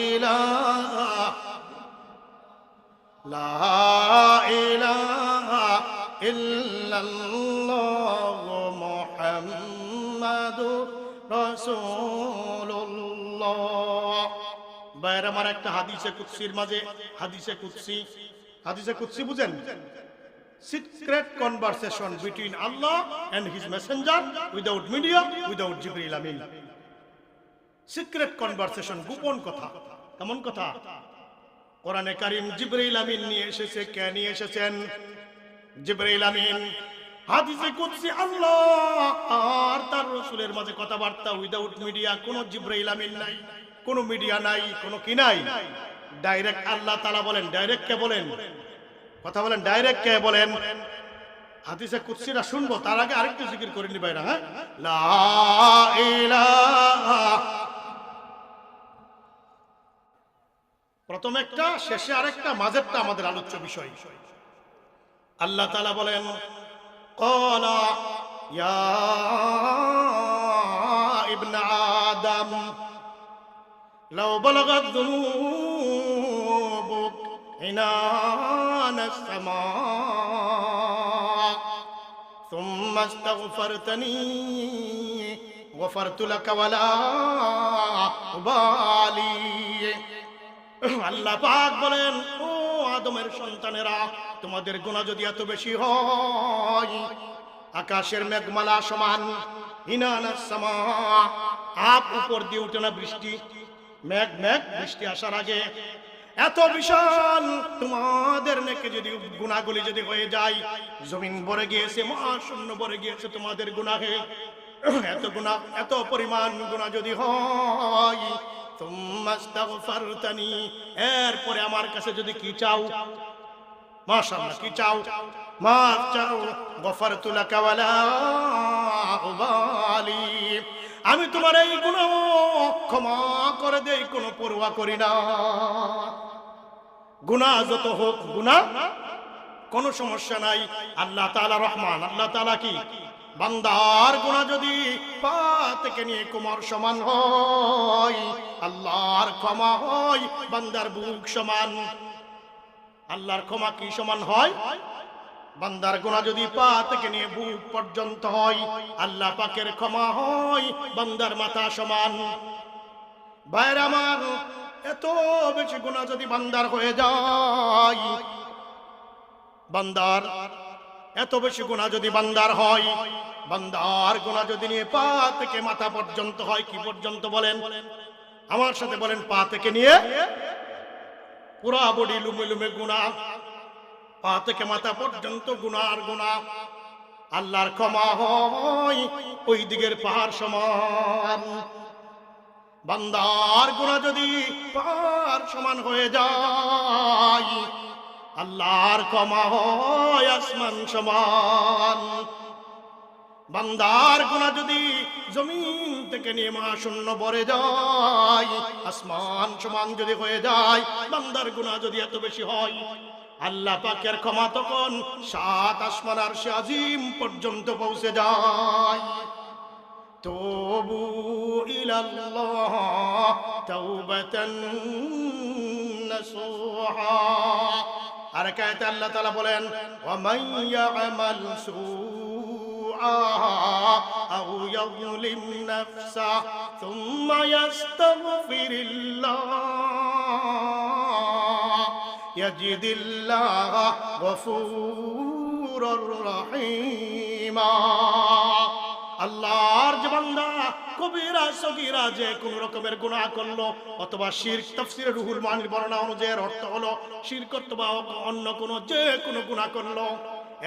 ইলাহা লা ইলাহা ইল্লাল্লাহ মুহাম্মাদুর রাসূলুল্লাহ। বাইরে আমার একটা হাদিসে কুদসির মাঝে, হাদিসে কুদসি হাদিসে কুদসি বুঝেন? Secret conversation between Allah and his messenger without media, without জিবরিল আমিন। সিক্রেট কনভারসেশন, গোপন কথা। কেমন কথা? কোরআনে কারীম জিবরিল আমিন নিয়ে এসেছে। কে নিয়ে এসেছেন? জিবরিল আমিন। হাদিসে কুদসি আল্লাহ আর তার রাসূলের মাঝে কথাবার্তা উইদাউট মিডিয়া। কোনো জিবরিল আমিন নাই, কোনো মিডিয়া নাই, কোনো কি নাই, ডাইরেক্ট আল্লাহ তাআলা বলেন। ডাইরেক্ট কে বলেন? কথা বলেন, ডাইরেক্ট কে বলেন? হাদিসে কুদসিটা শুনবো তার আগে আরেকটু জিকির করে নি ভাইরা। হ্যাঁ, লা ইলাহা, প্রথম একটা, শেষে আরেকটা, মাঝেরটা আমাদের আলোচ্য বিষয়। আল্লাহ তাআলা বলেন, ক্বালা ইয়া ইবনা আদম লাউ বালাগাত যুনুবুক ইনানাস সামা সুম্মা ইস্তাগফারতানি গফারতু লাকা ওয়ালা উবালি। আল্লাহ পাক বলেন, ও আদমের সন্তানেরা, তোমাদের গুনাহ যদি এত বেশি হয় আকাশের মেঘমালা সমান, ইনানাস সামা, আপ উপর দিয়ে উঠে না বৃষ্টি, মেঘ বৃষ্টি আসার আগে এত বিশাল তোমাদের নেকে যদি গুনাহগুলি যদি হয়ে যায়, জমিন ভরে গিয়েছে, মহাশূন্য ভরে গিয়েছে তোমাদের গুনাহে, এত গুনাহ, এত পরিমাণ গুনাহ যদি হয়, তুম্মা ইস্তাগফারতানি, এরপরে আমার কাছে যদি কি চাও, মাশাআল্লাহ, কি চাও? মাফ চাও, গফারতু লাকা ওয়ালা উবালি, আমি তোমার এই গুনাহ ক্ষমা করে দেই, কোনো পরোয়া করি না। গুনাহ যত হোক, গুনাহ কোনো সমস্যা নাই। আল্লাহ তাআলা রহমান, আল্লাহ তাআলা কি? বান্দার গুনাহ যদি পা থেকে নিয়ে কোমর সমান হয়, আল্লাহর ক্ষমা হয় বান্দার বুক সমান। আল্লাহর ক্ষমা কি সমান হয়? বান্দার গুনাহ যদি পা থেকে নিয়ে বুক পর্যন্ত হয়, আল্লাহ পাকের ক্ষমা হয় বান্দার মাথা সমান। ভাইরা আমার, এত বেশি গুনাহ যদি বান্দার হয়ে যায়, বান্দার এত বেশি গুনাহ যদি বান্দার হয়, বান্দার গুনাহ যদি নিয়ে পা থেকে মাথা পর্যন্ত হয়, কি পর্যন্ত বলেন? আমার সাথে বলেন, পা থেকে নিয়ে পুরা বডি লুমে লুমে গুনাহ, পা থেকে মাথা পর্যন্ত গুনাহ আর গুনাহ। আল্লাহর ক্ষমা হয় ওই দিকের পাহাড় সমান। বান্দার গুনাহ যদি পাহাড় সমান হয়ে যায়, আল্লাহর ক্ষমা হয় আসমান সমান। বান্দার গুনাহ যদি জমিন থেকে নিয়ে মহাশূন্য ভরে যায়, আসমান সমান যদি হয়ে যায়, বান্দার গুনাহ যদি এত বেশি হয়, আল্লাহ পাকের ক্ষমা তখন 7 আসমান আরশে আজিম পর্যন্ত পৌঁছে যায়। তুবু ইলাল্লাহ তাওবাতান নাসুহা। আর কায়তে আল্লাহ তাআলা বলেন, ওয়া মান ইয়ামাল সুআ আও ইয়াযলিম নাফসা সুম্মা ইয়াস্তাগফিরিল্লাহ ইয়াজিদিল্লাহ গফুরুর রহিমা। আল্লাহর যে বান্দা কবিরা সগীরা যে কোন রকমের গুনাহ করলো, অথবা শিরক, তাফসীরে রুহুল মানির বর্ণনা অনুযায়ী অর্থ হলো শিরক অথবা অন্য কোন যে কোন গুনাহ করলো,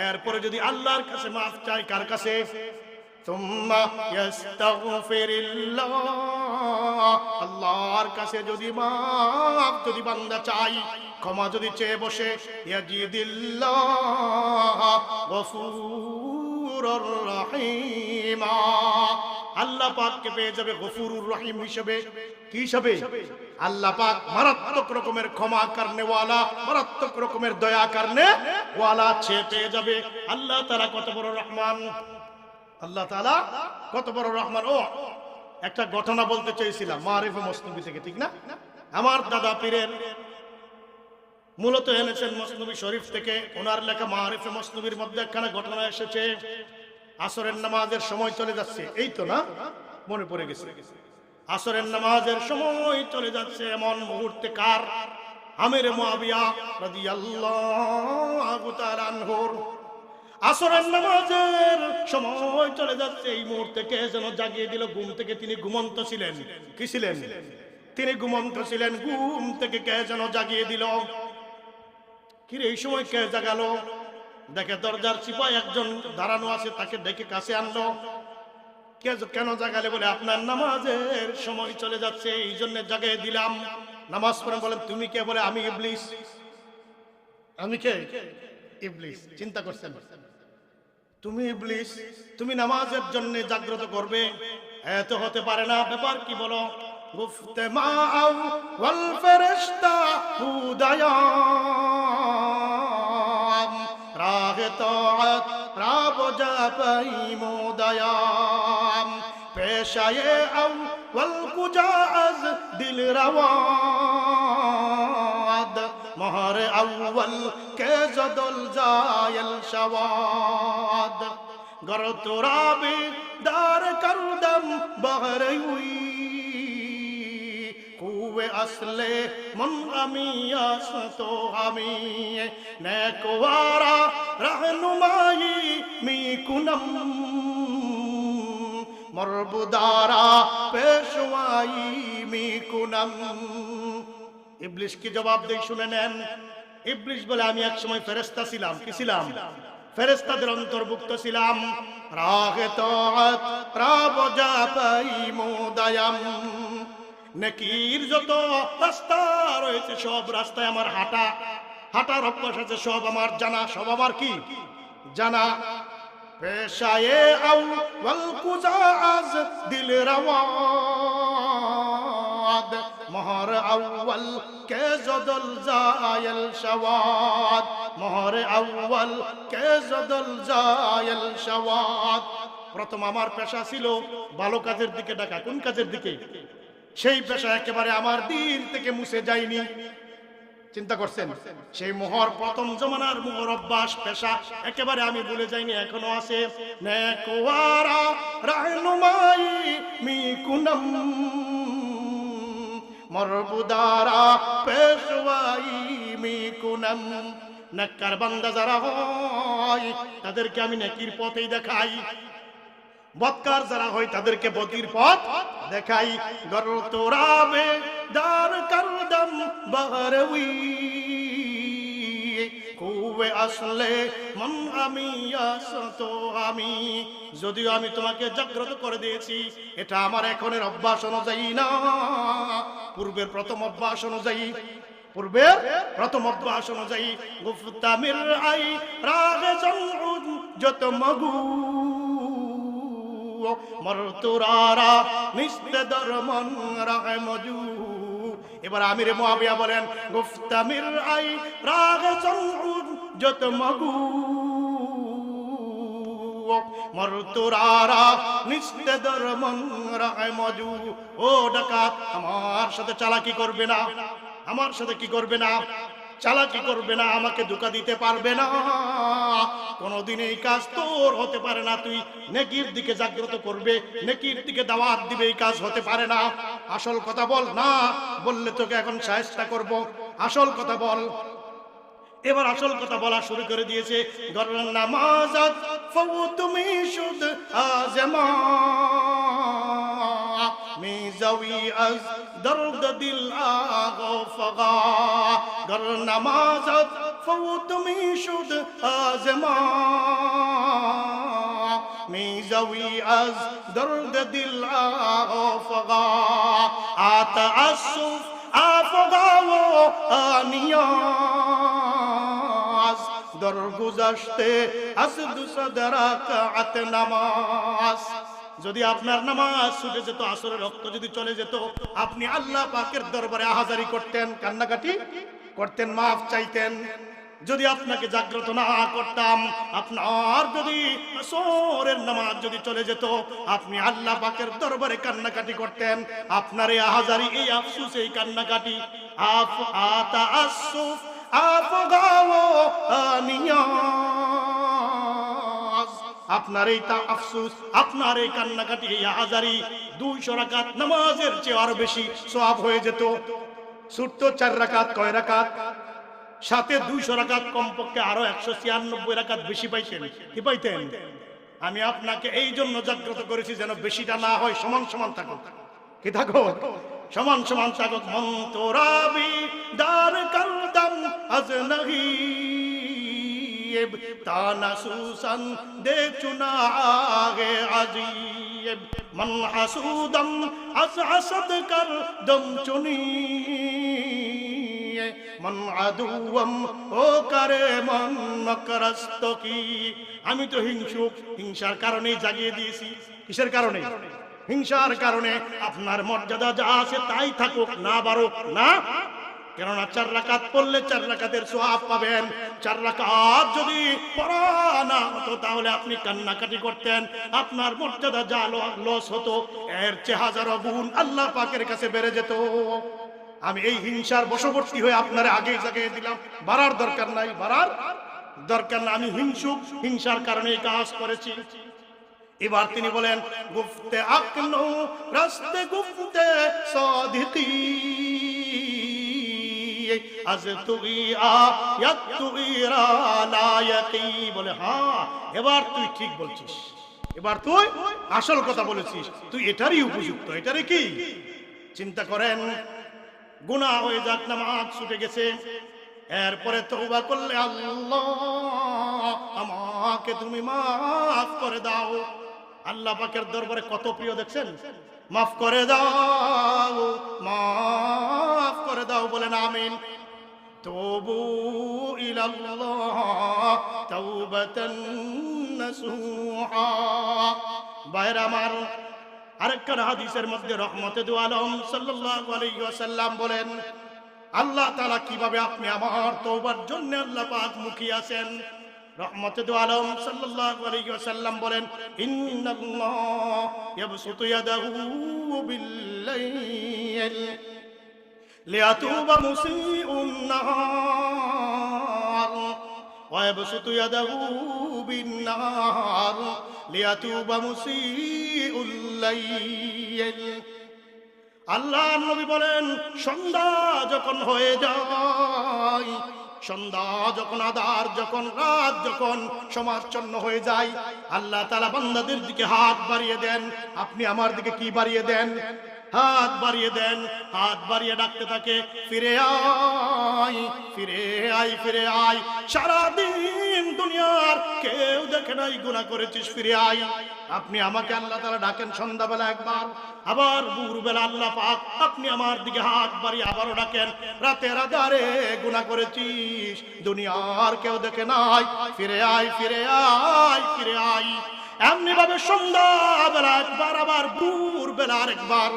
এরপরে যদি আল্লাহর কাছে মাফ চায়, কার কাছে? সুম্মা ইস্তাগফিরিল্লাহ, আল্লাহর কাছে যদি মাফ যদি বান্দা চাই, ক্ষমা যদি চেয়ে বসে, ইয়াজিদিল্লাহ গফুরুর রহিমা, আল্লাহ পাককে পেয়ে যাবে গফুরুর রহিম হিসেবে। কি হিসেবে? আল্লাহ পাক মারাত্মক রকমের ক্ষমা করনে ওয়ালা, মারাত্মক রকমের দয়া করনে ওয়ালা সে পেয়ে যাবে। আল্লাহ তাআলা কত বড় রহমান, আল্লাহ তাআলা কত বড় রহমান। ও একটা ঘটনা বলতে চাইছিলাম মারিফে মসনবী থেকে, ঠিক না? আমার দাদা পীরের মূলত এনেছেন মসনবী শরীফ থেকে, ওনার লেখা মারিফে মসনবীর মধ্যে একখানা ঘটনা এসেছে। আসরের নামাজের সময় চলে যাচ্ছে, এই তো না, মনে পড়ে গেছে, আসরের নামাজের সময় চলে যাচ্ছে, এমন মুহূর্তে কার? আমির মুআবিয়া রাদিয়াল্লাহু তাআলা আনহুর আসরের নামাজের সময় চলে যাচ্ছে। এই মুহূর্তে কে যেন জাগিয়ে দিল ঘুম থেকে। তিনি ঘুমন্ত ছিলেন। কি ছিলেন? তিনি ঘুমন্ত ছিলেন। ঘুম থেকে কে যেন জাগিয়ে দিল। কি রে, এই সময় কে জাগালো? দেখে দরজার সিপাহি একজন দাঁড়ানো আছে, তাকে ডেকে কাছে আনলো। কেন জাগালে? বলে আপনার নামাজের সময় চলে যাচ্ছে, এই জন্য জাগিয়ে দিলাম। নামাজ পড়ে বলেন তুমি কে? বলে আমি ইবলিস। আমি কে? ইবলিস। চিন্তা করছেন? তুমি ইবলিস, তুমি নামাজের জন্য জাগ্রত করবে? এত হতে পারে না। ব্যাপার কি বলো? গুফতে মাআউ ওয়াল ফেরেশতা হুদায়াম রাহে তাআত রাবজা পাই মুদায়াম পেশায়ে আউ ওয়াল কুজাজ দিল রওয়াদ মহর আউয়াল কে জদল জায়ল শাওয়াদ গর তুরাবি দার করদম বহরে হুই কুয়ে আসলে মন আমি আসতো আমি নেকওয়ারা রহনুমাই মি কুনম মরবুদারা পেশওয়াই মি কুনম। ইবলিস কি জবাব দেই শুনে নেন। ইবলিস বলে আমি এক সময় ফেরেশতা ছিলাম। কি ছিলাম? ফেরেশতাদের অন্তর্ভুক্ত ছিলাম। রাগে তাআত রাবজা পাই মুদায়াম নেকির যত রাস্তা রয়েছে সব রাস্তায় আমার হাঁটার অভ্যাস আছে, সব আমার জানা, সব আমার কি জানা। পেশায়ে আউ ওয়াল কুজাজ দিল রওয়াদ মহর আউয়াল কে জদল জায়ল শাওয়াদ মহর আউয়াল কে জদল জায়ল শাওয়াদ। প্রথম আমার পেশা ছিল ভালো কাজের দিকে ডাকা। কোন কাজের দিকে? সেই পেশা একেবারে আমার দিল থেকে মুছে যায়নি। চিন্তা করছেন? সেই মোহর, প্রথম জমানার মোহর অভ্যাস, পেশা একেবারে আমি ভুলে যাইনি, এখনো আছে। নেকওয়ারা রহনুমাই মি কুনম মরবুদারা পেশওয়াই মি কুনম। নেককার বান্দা যারা হয় তাদেরকে আমি নেকির পথেই দেখাই, বদকার যারা হয় তাদেরকে বদির পথ দেখাই। গর তোরাবে দার করদম বহরউই কুয়ে আসলে মন আমি আসতো আমি। যদিও আমি তোমাকে জাগ্রত করে দিয়েছি, এটা আমার এখনের অভ্যাস অনুযায়ী না, পূর্বের প্রথম অভ্যাস অনুযায়ী। গুফতামির আই রাগে জনউদ যত মগু মরতুরারা নিস্তে দরমন রাগে মজু। এবার আমির মুআবিয়া বলেন গুফতামির আই রাগে জনউদ যত মগু মরতুরারা নিস্তে দরমন রাগে মজু। ও ডাকাত, আমার সাথে চালাকি করবে না, আমার সাথে কি করবে না? চালাকি করবে না, আমাকে ধোঁকা দিতে পারবে না। কোনদিন এই কাজ তোর হতে পারে না। তুই নেকির দিকে জাগ্রত করবে, নেকির দিকে দাওয়াত দিবে, এই কাজ হতে পারে না। আসল কথা বল। না বললে তোকে এখন শায়েস্তা করব। আসল কথা বল। এবার আসল কথা বলা শুরু করে দিয়েছে। গরর নামাজাত ফাউতুমি শুদ আজমা মিজাউই আজ দর্দ দিল আগফগা। গরর নামাজাত ফাউতুমি শুদ আজমা মিজাউই আজ দর্দ দিল আগফগা। আতাআসসুফ আফগাও আনিয়াজ দরগুজাশতে আসদু সাদরাকাত নামাজ। যদি আপনার নামাজ ছুটে যেত, আসরের রক্ত যদি চলে যেত, আপনি আল্লাহ পাকের দরবারে আহাজারি করতেন, কান্নাকাটি করতেন, মাফ চাইতেন। যদি আপনাকে জাগ্রত না করতাম, আপনার যদি আসরের নামাজ যদি চলে যেত, আপনি আল্লাহ পাকের দরবারে কান্নাকাটি করতেন। আপনার এই আহাজারি, এই আফসোস, এই কান্নাকাটি, আতাআসসুফ আফগাও আনিয়াজ, আপনার এই আফসোস, আপনার এই কান্নাকাটি, এই আহাজারি 200 রাকাত নামাজের চেয়ে আরো বেশি সওয়াব হয়ে যেত। ছোট্ট 4 রাকাত কয় রাকাত? সাথে 200 রাকাত, কমপক্ষে আরো 196 রাকাত বেশি পাইতেন। কি পাইতেন? আমি আপনাকে এই জন্য জাগ্রত করেছি যেন বেশিটা না হয়, সমান সমান থাকুক। কি থাকুক? সমান সমান থাকুক। মন্তরাবি দার কালদম আজনহি তানাসুসান দে চুনা আগে আজিব মন হাসুদম আসআসদ কর দম চুনি মন আদুওয়াম ও করে মন মকরস্ত কি। আমি তো হিংসুক, হিংসার কারণেই জাগিয়ে দিয়েছি। কিসের কারণে? হিংসার কারণে। আপনার মর্যাদা যা আছে তাই থাকুক, না বাড়ুক না। কেননা 4 রাকাত পড়লে 4 রাকাতের সওয়াব পাবেন। 4 রাকাত যদি পড়া না হতো তাহলে আপনি কান্নাকাটি করতেন, আপনার মর্যাদা যা লস হতো এর চেয়ে হাজারো গুণ আল্লাহ পাকের কাছে বেড়ে যেত। আমি এই হিংসার বশবর্তী হয়ে আপনারে আগেই জাগিয়ে দিলাম। বাড়ার দরকার নাই, বাড়ার দরকার না। আমি হিংসুক, হিংসার কারণে এই কাজ করেছি। এবার তিনি বলেন গুফতে আকনো রাস্তে গুফতে সাদিকি আজ তুই আয়াত তুই লায়াকি। বলে হ্যাঁ, এবার তুই ঠিক বলছিস, এবার তুই আসল কথা বলেছিস, তুই এটারই উপযুক্ত। এটারই কি? চিন্তা করেন, গুনাহ হয়ে যাক, নামাজ ছুটে গেছে, এরপরে তওবা করলে আল্লাহ আমাকে তুমি মাফ করে দাও। আল্লাহ পাকের দরবারে কত প্রিয় দেখছেন। মাফ করে দাও, মাফ করে দাও, বলেন আমিন। তুবু ইলাল্লাহ তাওবাতান নাসুহা। বাইরে আমার, আরেকটা হাদিসের মধ্যে রহমতে দু আলম সাল্লাল্লাহু আলাইহি ওয়াসাল্লাম বলেন আল্লাহ তাআলা কিভাবে আপনি আমার তওবার জন্য আল্লাহ পাক মুখিয়ে আছেন। রহমতে দু আলম সাল্লাল্লাহু আলাইহি ওয়াসাল্লাম বলেন ইন্নাল্লাহ ইয়াবসুতু ইয়াদাহু বিল-লাইল লিয়াতুবা মুসিউন নাহার ওয়া ইয়াবসুতু ইয়াদাহু বিন-নাহার লিয়াতুবা মুসিউল লাইল। আল্লাহ নবী বলেন সন্ধ্যা যখন হয়ে যায়, সন্ধ্যা যখন, আধার যখন, রাত যখন সমাচ্ছন্ন হয়ে যায়, আল্লাহ তাআলা বান্দাদের দিকে হাত বাড়িয়ে দেন। আপনি আমার দিকে কি বাড়িয়ে দেন? হাত বাড়িয়ে দেন। হাত বাড়িয়ে ডাকতে থাকে ফিরে আয়, ফিরে আয়, ফিরে আয়। সারাদিন দুনিয়ার কেউ দেখে নাই গুনাহ করেছিস, ফিরে আয়। আপনি আমাকে আল্লাহ তাআলা ডাকেন সন্ধ্যাবেলা একবার, আবার ভোরবেলা আল্লাহ পাক আপনি আমার দিকে হাত বাড়িয়ে আবারও ডাকেন রাতের আধারে গুনাহ করেছিস, দুনিয়ার কেউ দেখে নাই, ফিরে আয়, ফিরে আয়, ফিরে আয়। এমনি ভাবে সন্ধ্যাবেলা একবার, আবার ভোরবেলা আরেকবার।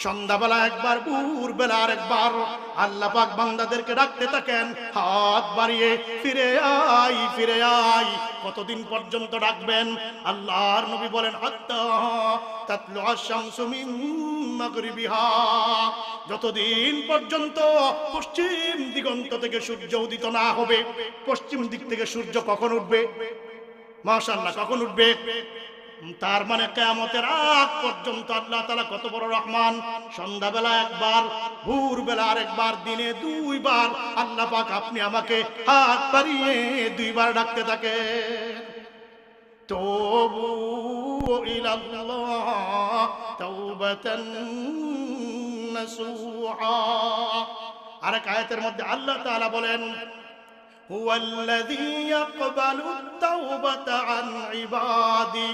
সন্ধ্যাবেলা একবার, ভোরবেলা আরেকবার আল্লাহ পাক বান্দাদেরকে ডাকতে থাকেন হাত বাড়িয়ে ফিরে আয়, ফিরে আয়। কতদিন পর্যন্ত ডাকবেন? আল্লাহর নবী বলেন হাত্তা তাতলু আশ-শামসু মিন মাগরিবিহা। যতদিন পর্যন্ত পশ্চিম দিগন্ত থেকে সূর্য উদিত না হবে। পশ্চিম দিক থেকে সূর্য কখন উঠবে? মাশাআল্লাহ, কখন উঠবে? তার মানে কিয়ামতের আগ পর্যন্ত আল্লাহ তাআলা কত বড় রহমান। সন্ধ্যাবেলা একবার, ভোরবেলা আরেকবার, দিনে 2 বার আল্লাহ পাক আপনি আমাকে হাত বাড়িয়ে 2 বার ডাকতে থাকে। তুবু ইলাল্লাহ তাওবাতান নাসুহা। আরেক আয়াতের মধ্যে আল্লাহ তাআলা বলেন هو الذي يقبل التوبة عن عباده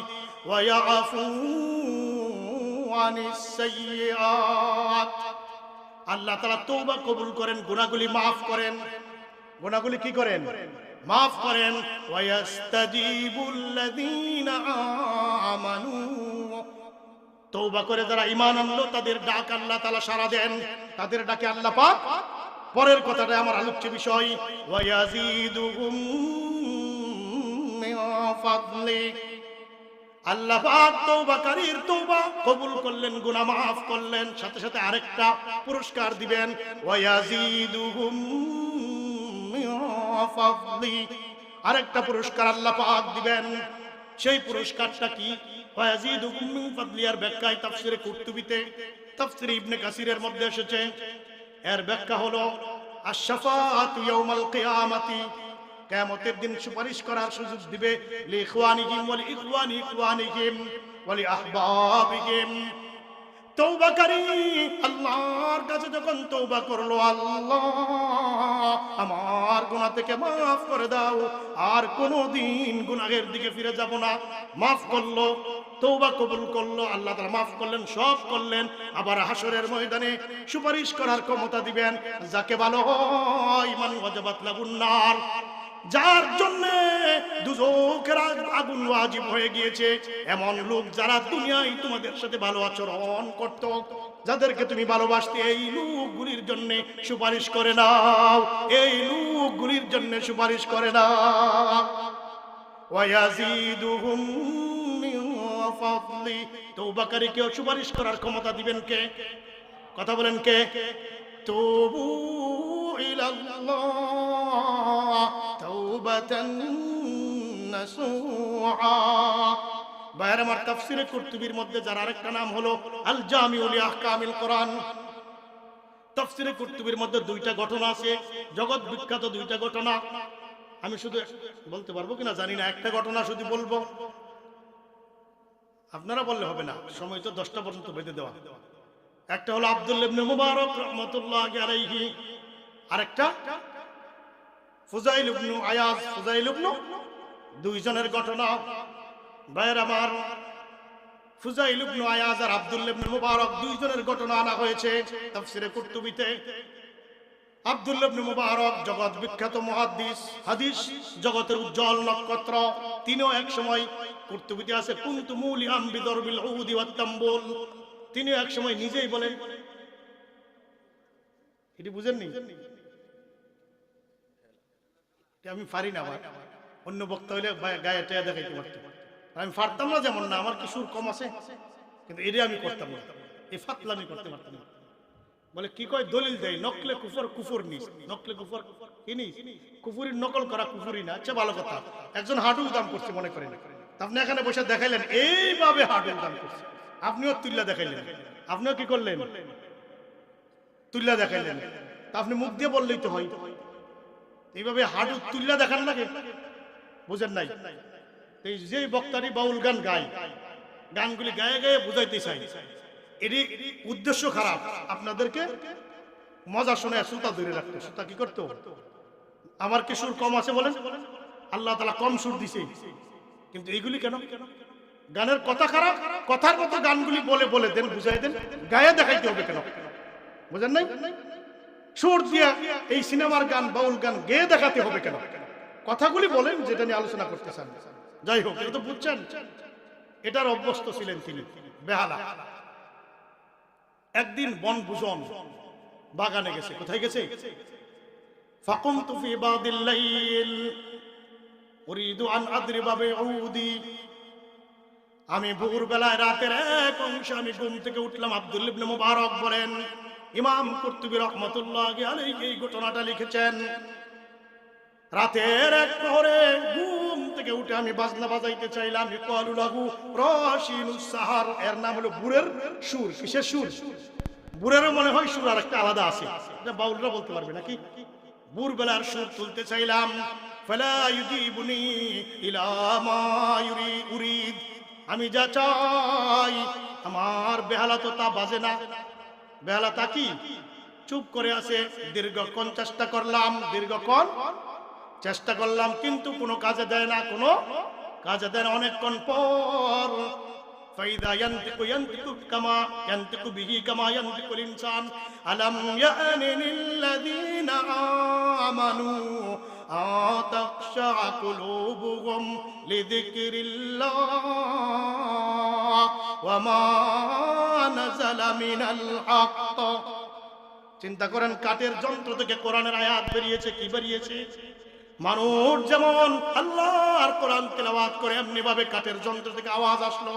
ويعفو عن السيئات। আল্লাহ তাআলা তওবা কবুল করেন, গুনাহগুলি maaf করেন। গুনাহগুলি কি করেন? maaf করেন। ওয়ায়াস্তাজিবুল লাযীনা আমানু। তওবা করে যারা ঈমান আনলো তাদের ডাক আল্লাহ তাআলা সাড়া দেন, তাদের ডাকে আল্লাহ পাক। পরের কথাটা আমার আলোচ্য বিষয়, ওয়ায়াজিদুহুম মিন ফাদলি। আল্লাহ পাক তওবাকারীর তওবা কবুল করলেন, গুনাহ maaf করলেন, সাথে সাথে আরেকটা পুরস্কার দিবেন, ওয়ায়াজিদুহুম মিন ফাদলি। আরেকটা পুরস্কার আল্লাহ পাক দিবেন। সেই পুরস্কারটা কি? ওয়ায়াজিদুহুম মিন ফাদলি। আর ব্যাখ্যায় তাফসিরে কুরতুবিতে, তাফসিরে ইবনে কাসিরের মধ্যে এসেছে এর ব্যাখ্যা হলো আশ-শাফাআতু ইয়াউমাল কিয়ামাতি, কিয়ামতের দিন সুপারিশ করার সুযোগ দিবে লিইখওয়ানিহিম ওয়া লিইখওয়ানি ইখওয়ানিহিম ওয়া লিআহবাবিহিম। তওবাকারী আল্লাহর কাছে যখন তওবা করলো, আল্লাহ আমার গুনাহ থেকে মাফ করে দাও, আর কোনোদিন গুনাহের দিকে ফিরে যাব না, মাফ করলো, তওবা কবুল করলো, আল্লাহ তাআলা মাফ করলেন, সব করলেন। আবার হাসরের ময়দানে সুপারিশ করার ক্ষমতা দিবেন যাকে ভালো হয়, মান ওয়াজাবাত লাহুন নার, যার জন্য দুজকের আগুন ওয়াজিব হয়ে গিয়েছে, এমন লোক যারা দুনিয়ায় তোমাদের সাথে ভালো আচরণ করত, যাদেরকে তুমি ভালোবাসতে, এই লোকগুলির জন্য সুপারিশ করে নাও, এই লোকগুলির জন্য সুপারিশ করে নাও। ওয়ায়াজিদুহুম মিন ফাদলি, তওবাকারীকে সুপারিশ করার ক্ষমতা দিবেন কে? কথা বলেন কে? তুবু ইলাল্লাহ তাওবাতান নাসুআ। বাইরে আমার তাফসিরে কুরতুবির মধ্যে যার আরেকটা নাম হলো আল জামিউ লি আহকামিল কোরআন। তাফসিরে কুরতুবির মধ্যে দুইটা ঘটনা আছে, জগৎ বিখ্যাত দুইটা ঘটনা। আমি শুধু বলতে পারবো কিনা জানি না, একটা ঘটনা শুধু বলবো, আপনারা বললে হবে না, সময় তো 10টা পর্যন্ত বেঁধে দেওয়া। একটা হলো আব্দুল্লাহ ইবনে মুবারক রাহমাতুল্লাহি আলাইহি, আরেকটা ফুজাইল ইবনে আয়াজ, ফুজাইল ইবনে, দুইজনের ঘটনা। ভাইয়ের আমার, ফুজাইল ইবনে আয়াজ আর আব্দুল্লাহ ইবনে মুবারক দুইজনের ঘটনা আনা হয়েছে তাফসিরে কুরতুবিতে। আব্দুল্লাহ ইবনে মুবারক জগৎ বিখ্যাত মুহাদ্দিস, হাদিস জগতের উজ্জ্বল নক্ষত্র। তিনিও এক সময়, কুরতুবিতে আছে কুনতু মুলিহাম বিদরবিল উদি ওয়াত তাম্বুল, তিনিও এক সময় নিজেই বলেন, এটি বুঝেননি, আমি পারি না, অন্য বক্তা হইলে গায়ে টেয়া দেখাইতে পারতাম, আমি পারতাম না, যেমন না আমার কি সুর কম আছে, কিন্তু এটা আমি করতাম না, এই ফাতলামি করতে পারতাম না। বলে কি কয়, দলিল দেয়, নকলে কুফর কুফর নিস, নকলে কুফর কি নিস, কুফুরির নকল করা কুফুরি না। আচ্ছা ভালো কথা, একজন হাঁটু দাম করছে মনে করেন, আপনি এখানে বসে দেখাইলেন এইভাবে হাঁটু দাম করছে, আপনিও তুল্লা দেখাইলেন, আপনিও কি করলেন, তুল্লা দেখাইলেন, তা আপনি মুখ দিয়ে বললেই তো হয়, এইভাবে হাঁটু তুল্লা দেখান লাগে, বুঝেন নাই? এই যে বক্তারি বাউল গান গায়, গানগুলি গায়ে গায়ে বুঝাইতে চাই, এটি উদ্দেশ্য খারাপ, আপনাদেরকে মজা শোনায় শ্রোতা ধরে রাখতো। শ্রোতা কি করতো, আমার কি সুর কম আছে বলেন, আল্লাহ তাআলা কম সুর দিছে, কিন্তু এইগুলি কেন? গানের কথা খারাপ, কথার মতো গানগুলি বলে বলে দেন, বুঝাই দেন, গায়ে দেখাইতে হবে কেন? বুঝেন নাই? সুর দিয়া এই সিনেমার গান, বাউল গান গেয়ে দেখাতে হবে কেন? কথাগুলি বলেন যেটা নিয়ে আলোচনা করতে চান। যাই হোক, এটা তো বুঝছেন, এটার অভ্যস্ত ছিলেন তিনি, বেহালা। একদিন বনভোজন বাগানে গেছে, কোথায় গেছে? ফাকুমতু ফি বাদিল লাইল উরিদু আন আদরিবা বিউদি, আমি ভোর বেলায় রাতের এক অংশে আমি ঘুম থেকে উঠলাম। আব্দুল্লাহ ইবনে মুবারক বলেন, ইমাম কুরতুবী রাহমাতুল্লাহি আলাইহি এই ঘটনাটা লিখেছেন, রাতের এক প্রহরে ঘুম থেকে উঠে আমি বাজনা বাজাইতে চাইলাম। ইকালু লাহু রাশিনুস সাহার, এর নাম হলো বুরের সুর। কিসের সুর? বুরেরও মনে হয় সুর আর একটা আলাদা আছে, এটা বাউলরা বলতে পারবে নাকি? বুর বেলার সুর তুলতে চাইলাম। ফালা ইউজিবুনি ইলা মা উরিদ, আমি যা চাই আমার বেহালা তো তা বাজে না। বেহালা তা কি? চুপ করে আছে। দীর্ঘক্ষণ চেষ্টা করলাম, দীর্ঘক্ষণ চেষ্টা করলাম, কিন্তু কোনো কাজে দেয় না, কোনো কাজে দেয় না। অনেকক্ষণ পর ফাইদা ইয়ান্তিকু ইয়ান্তিকু কামা ইয়ান্তিকু বিহি কামা ইয়ান্তিকুল ইনসান আলাম ইয়ানিল লাযিনা আমানু আতাখশা কুলুবুহুম লিযিকরিল্লাহ ওয়া মা নাযালা মিনাল হক। চিন্তা করেন, কাঠের যন্ত্র থেকে কোরআনের আয়াত বেরিয়েছে। কি বেরিয়েছে? মানুষ যেমন আল্লাহর কোরআন তেলাওয়াত করে, এমনি ভাবে কাঠের যন্ত্র থেকে আওয়াজ আসলো,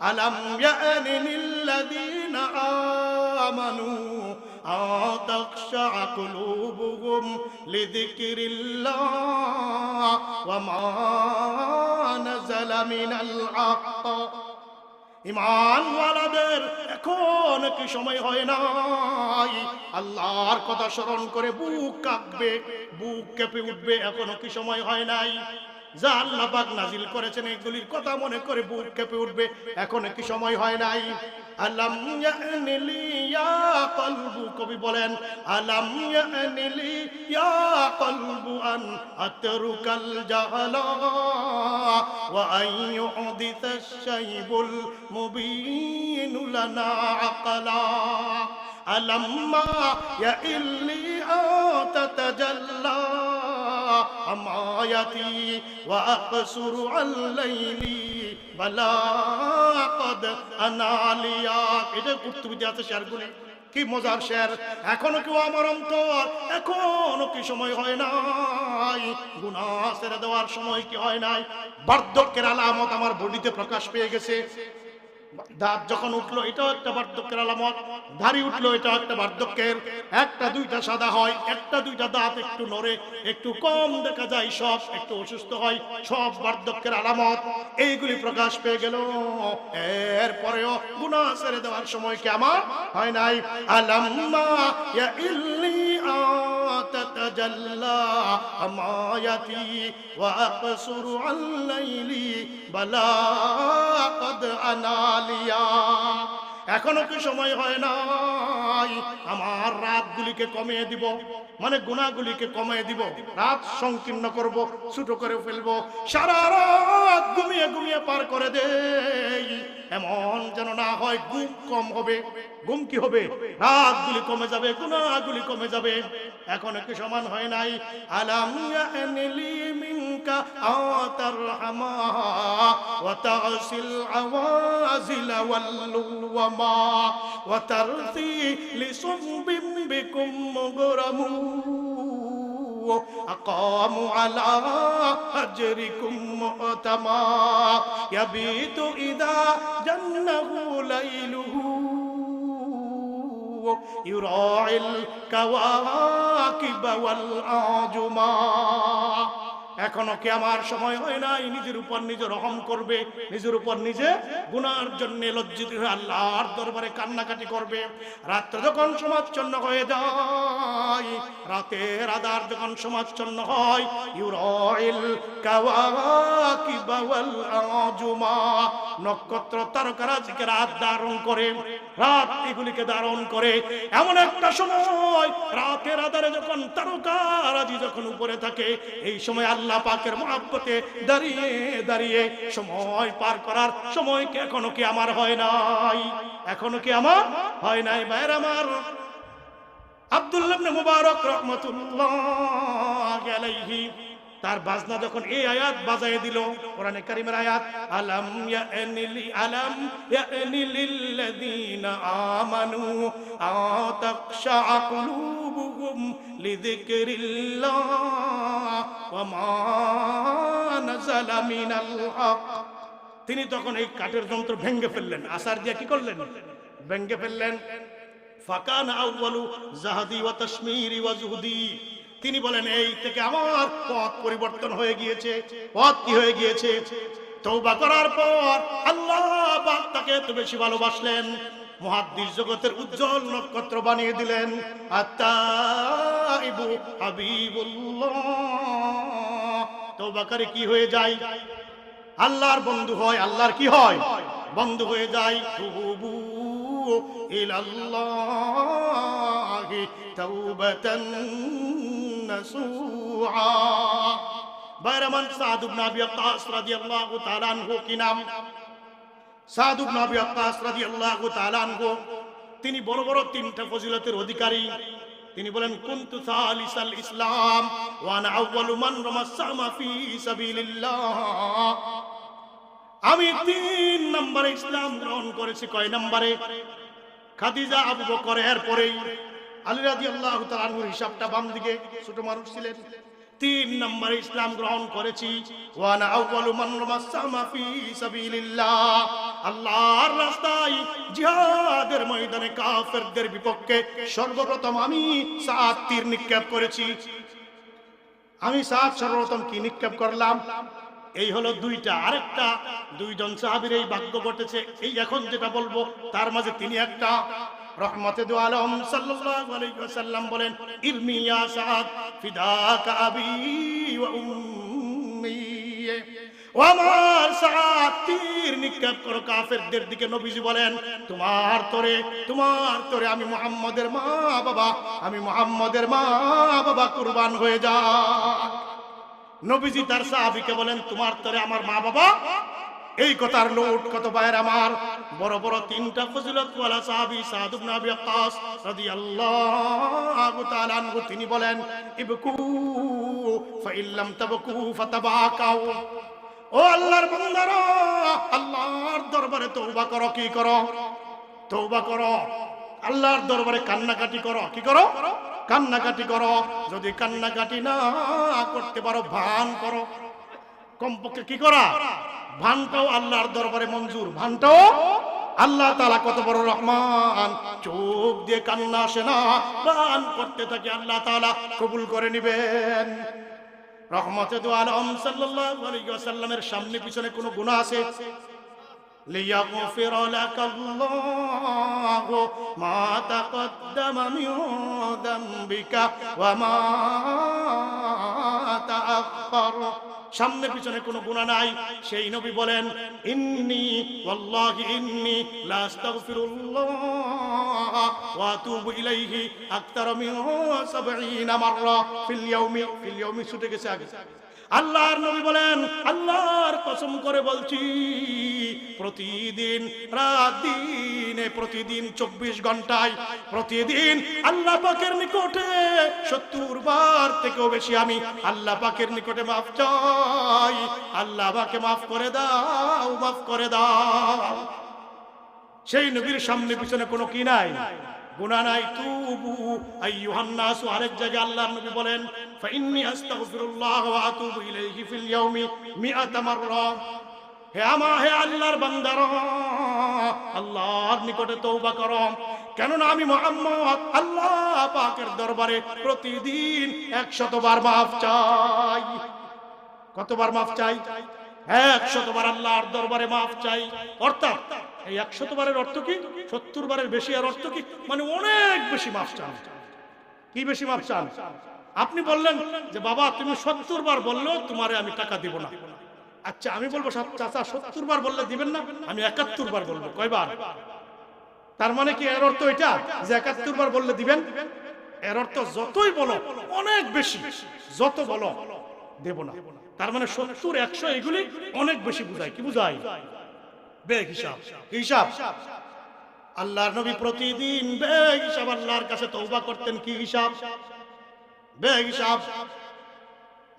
আলাম ইয়ানিল লাযিনা আমানু আতাখশা কুলুবুহুম লিযিকরিল্লাহ ওয়া মা নাযালা মিনাল হক। ইমানওয়ালাদের এখন কি সময় হয় নাই আল্লাহর কথা স্মরণ করে বুক কাঁপবে, বুক কেঁপে উঠবে? এখনো কি সময় হয় নাই? যা আল্লাহ পাক নাজিল করেছেন এগুলির কথা মনে করে বুক কেঁপে উঠবে, এখনো কি সময় হয় নাই? আলাম ইয়ানিলি ইয়া কলবু, কবি বলেন আলাম ইয়ানিলি ইয়া কলবু আন আতরুকাল জাহলা ওয়া আইয়ুদিতাশ শাইবুল মুবিনু লানা আকালা আলাম্মা ইয়াইলি আতাতাজাল্লা আমায়াতি ওয়া আকসুরু আল-লাইলি বালা কদ আনালিয়া। এটা কুতুবিতে আছে শেরগুলি, কি মজার শের। এখনো কি আমার অন্তর, এখনো কি সময় হয় নাই? গুনাহ ছেড়ে দেওয়ার সময় কি হয় নাই? বার্ধক্যের আলামত আমার বডিতে প্রকাশ পেয়ে গেছে। দাঁত যখন উঠলো এটাও একটা বার্ধক্যের আলামত, দাড়ি উঠলো এটাও একটা বার্ধক্যের। একটা দুইটা সাদা হয়, একটা দুইটা দাঁত একটু নড়ে, একটু কম দেখা যায়, সব একটু অসুস্থ হয়, সব বার্ধক্যের আলামত। এইগুলি প্রকাশ পেয়ে গেল, এরপরেও গুনাহ ছেড়ে দেওয়ার সময় কি আমার হয় নাই? আলাম্মা ইয়া ইল্লি আতাতাজাল্লা আমায়াতি ওয়া আকসুরু আল-লাইলি বালা কদ আনালিয়া। এখনো কি সময় হয় নাই আমার রাতগুলিকে কমিয়ে দিব, মানে গুনাহগুলিকে কমিয়ে দিব, রাত সংকীর্ণ করব, ছোট করে ফেলবো, সারা রাত ঘুমিয়ে ঘুমিয়ে পার করে দেই, এমন যেন না হয়। ঘুম কম হবে, ঘুম কি হবে? রাতগুলি কমে যাবে, গুনাহগুলি কমে যাবে। এখনো কি সমান হয় নাই? আলাম ইয়ানিলি মিনকা আতারহামা ওয়া তাগসিল আওয়াজিল ওয়াল লুওয়ামা ওয়া তারতি লিসুবিম বিকুম মুগরামু আকামু আলা আজরিকুম মুতামা ইয়াবিতু ইদা জান্নাহু লাইলুহু ইউরাইল কাওয়াকিব ওয়াল আজমা। এখনো কি আমার সময় হয় নাই নিজের উপর নিজে রহম করবে, নিজের উপর নিজে গুনার জন্য লজ্জিত হয়ে আল্লাহর দরবারে কান্নাকাটি করবে? রাত্রে যখন সমাচ্ছন্ন হয়ে যায়, রাতের আধার যখন সমাচ্ছন্ন হয়, ইউরাইল কাওয়াকিব ওয়াল আজমা, নক্ষত্র তারকারাজিকে রাত ধারণ করে, রাত এগুলিকে ধারণ করে। এমন একটা সময় রাতের আধারে যখন তারকারাজি যখন উপরে থাকে, এই সময় আল্লাহ পাকের মহব্বতে দাঁড়িয়ে দাঁড়িয়ে সময় পার করার সময় কি এখনো কি আমার হয় নাই? এখনো কি আমার হয় নাই? ভাইরা আমার, আব্দুল্লাহ ইবনে মুবারক রাহমাতুল্লাহ আলাইহি তার বাজনা যখন এই আয়াত বাজায় দিল, কোরআনে কারীমের আয়াত, আলাম ইয়ানিলিল্লাযীনা আমানু আতাকশা কুলুবুহুম লিযিকরিল্লাহ ওয়া মা নাযালা মিনাল হক। তিনি তখন এই কাঠের যন্ত্র ভেঙে ফেললেন, আসার দিয়ে কি করলেন? ভেঙে ফেললেন। ফাকানা আউয়ালু জাহাদি ওয়া তাশমীরি ওয়া জুহদি, তিনি বলেন এই থেকে আমার পথ পরিবর্তন হয়ে গিয়েছে। পথ কি হয়ে গিয়েছে? তওবা করার পর আল্লাহ পাক তাকে এত বেশি ভালোবাসলেন, মুহাদ্দিস জগতের উজ্জ্বল নক্ষত্র বানিয়ে দিলেন। আত-তাইবু হাবিবুল্লাহ, তওবাকারী কি হয়ে যায়? আল্লাহর বন্ধু হয়। আল্লাহর কি হয়? বন্ধু হয়ে যায়। তুবু ইলাল্লাহি তাওবাতান নাসুআ। বাইরামান সাদ ইবনে আবি ওয়াক্কাস রাদিয়াল্লাহু তাআলা আনহু, কি নাম? সাদ ইবনে আবি ওয়াক্কাস রাদিয়াল্লাহু তাআলা আনহু, তিনি বড় বড় তিনটা ফজিলতের অধিকারী। তিনি বলেন, কুনতু সালিসাল ইসলাম ওয়া আনা আউয়ালু মান রামাসামা ফি সাবিলিল্লাহ। আমি 3 নম্বরে ইসলাম গ্রহণ করেছি। কয় নম্বরে? খাদিজা, আবু বকর, এর পরেই আলী রাদিয়াল্লাহু তাআলা আনহুর হিসাবটা বাম দিকে, ছোট মানুষ ছিলেন। 3 নম্বরে ইসলাম গ্রহণ করেছি। ওয়া আনা আউয়ালু মান রামাসামা ফি সাবিলিল্লাহ, আল্লাহর রাস্তায় জিহাদের ময়দানে কাফেরদের বিপক্ষে সর্বপ্রথম আমি সাত তীর নিক্ষেপ করেছি। আমি সাত সর্বপ্রথম কি নিক্ষেপ করলাম? এই হলো দুইটা। আরেকটা দুইজন সাহাবীর এই ভাগ্য ঘটেছে, এই এখন যেটা বলবো তার মাঝে তিনি একটা। রহমতে দু আলম সাল্লাল্লাহু আলাইহি ওয়াসাল্লাম বলেন, ইরমি ইয়া সাদ ফিদাকা আবি ওয়া উম্মি। ও আমার সাদ, তীর নিক্ষেপ করো কাফেরদের দিকে। নবীজি বলেন, তোমার তরে আমি মুহাম্মদের মা বাবা, আমি মুহাম্মদের মা বাবা কুরবান হয়ে যাক। নবীজি তার সাহাবীকে বলেন, তোমার তরে আমার মা বাবা। এই কথার লোট কত ভাইয়ের আমার। বড় বড় তিনটা ফজিলত ওয়ালা সাহাবী সাদ ইবনে আবি ওয়াক্কাস রাদিয়াল্লাহু তাআলা আনহু, তিনি বলেন, ইবকু ফাইল্লাম তাবকু ফাতাবাকাউ। ও আল্লাহর বান্দারা, আল্লাহর দরবারে তওবা করো। কি করো? তওবা করো। আল্লাহর দরবারে কান্নাকাটি করো। কি করো? কান্নাকাটি করো। যদি কান্নাকাটি না করতে পারো, ভান করো। কমপক্ষে কি করা? ভানটাও আল্লাহর দরবারে মঞ্জুর। ভানটাও আল্লাহ তাআলা কত বড় রহমান, চোখ দিয়ে কান্না আসে না, ভান করতে থাকে, আল্লাহ তাআলা কবুল করে নেবেন। রহমতে দু আলম সাল্লাল্লাহু আলাইহি ওয়াসাল্লামের সামনে পিছনে কোনো গুনাহ আছে? লিয়াগফির লাকাল্লাহু মা তাকদ্দামা মিন যামবিকা ওয়া মা তাআখার। সামনে পিছনে কোনো গুনাহ নাই। সেই নবী বলেন, ইন্নী ওয়াল্লাহি ইন্নী লা আস্তাগফিরুল্লাহ ওয়া আতুবু ইলাইহি আকতার মিন ৭০ মাররা ফিল ইয়াউমি। ছুটে গেছে আগে। আল্লাহর নবী বলেন, আল্লাহর কসম করে বলছি, প্রতিদিন রাত দিনে, প্রতিদিন ২৪ ঘন্টায়, প্রতিদিন আল্লাহ পাকের নিকটে ৭০ বার থেকেও বেশি আমি আল্লাহ পাকের নিকটে মাফ চাই। আল্লাহ পাকে মাফ করে দাও, মাফ করে দাও। সেই নবীর সামনে পিছনে কোনো কি নাই, গুনাহ নাই। তুবু আইয়ুহান নাস। আরেক জায়গায় আল্লাহর নবী বলেন, ফাইন্নী আস্তাগফিরুল্লাহ ওয়া আতুবু ইলাইহি ফিল ইয়াউমি ১০০ মাররা। হে আল্লাহর বান্দারা, আল্লাহর নিকটে তওবা করো, কেননা আমি মুহাম্মদ আল্লাহ পাকের দরবারে প্রতিদিন ১০০ বার মাফ চাই। কতবার মাফ চাই? ১০০ বার আল্লাহর দরবারে মাফ চাই। অর্থাৎ এই ১০০ বারের অর্থ কি? ৭০ বারের বেশি। আর অর্থ কি? মানে অনেক বেশি মাফ চান। কি বেশি মাফ চান? আপনি বললেন যে বাবা তুমি ৭০ বার বললেও তোমারে আমি টাকা দিব না। আচ্ছা, আমি বলবো চাচা ৭০ বার বললে দিবেন না, আমি ৭১ বার বলবো। কয়বার? তার মানে কি এর অর্থ এটা যে ৭১ বার বললে দিবেন? এর অর্থ যতই বলো অনেক বেশি, যত বলো দেব না। তার মানে ৭০, ১০০ এগুলি অনেক বেশি বুঝায়। কি বুঝায়? বেহিসাব। হিসাব। আল্লাহর নবী প্রতিদিন বেহিসাব আল্লাহর কাছে তওবা করতেন। কি হিসাব? বেহিসাব।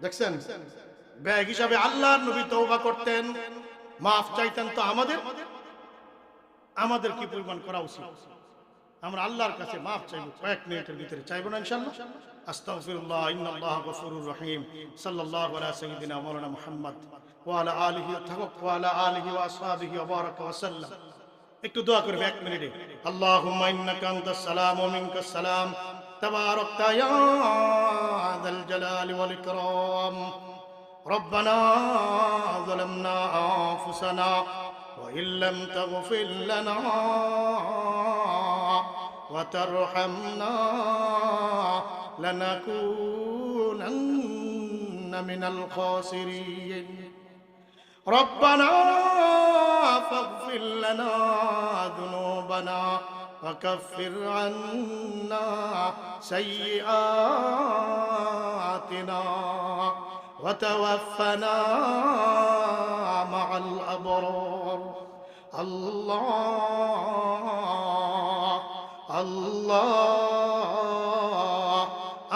দেখছেন, বেহিসাবে আল্লাহর নবী তওবা করতেন, মাফ চাইতেন। তো আমাদের কি পরিমাণ করা উচিত? আমরা আল্লাহর কাছে মাফ চাইবো কয়েক মিনিটের ভিতরে, চাইবো না ইনশাআল্লাহ? আস্তাগফিরুল্লাহ, ইন্নাল্লাহা গফুরুর রহিম। সাল্লাল্লাহু আলা সাইয়্যিদিনা মাওলানা মুহাম্মদ ওয়া আলা আলিহি ওয়া আসহাবিহি ওয়া বারাকা ওয়া সাল্লাম। একটু দোয়া করবে ১ মিনিটে। আল্লাহুম্মা ইন্নাকা আনতাস সালাম ওয়া মিনকাস সালাম, তাবারাকতা ইয়া যাল জালালি ওয়াল ইকরাম। রব্বানা যালামনা আনফুসানা ওয়া ইল্লাম তাগফির লানা ওয়া তারহামনা লানাকুনান্না মিনাল খাসিরিন। ربنا فاغفر لنا ذنوبنا وكفر عنا سيئاتنا وتوفنا مع الأبرار. الله الله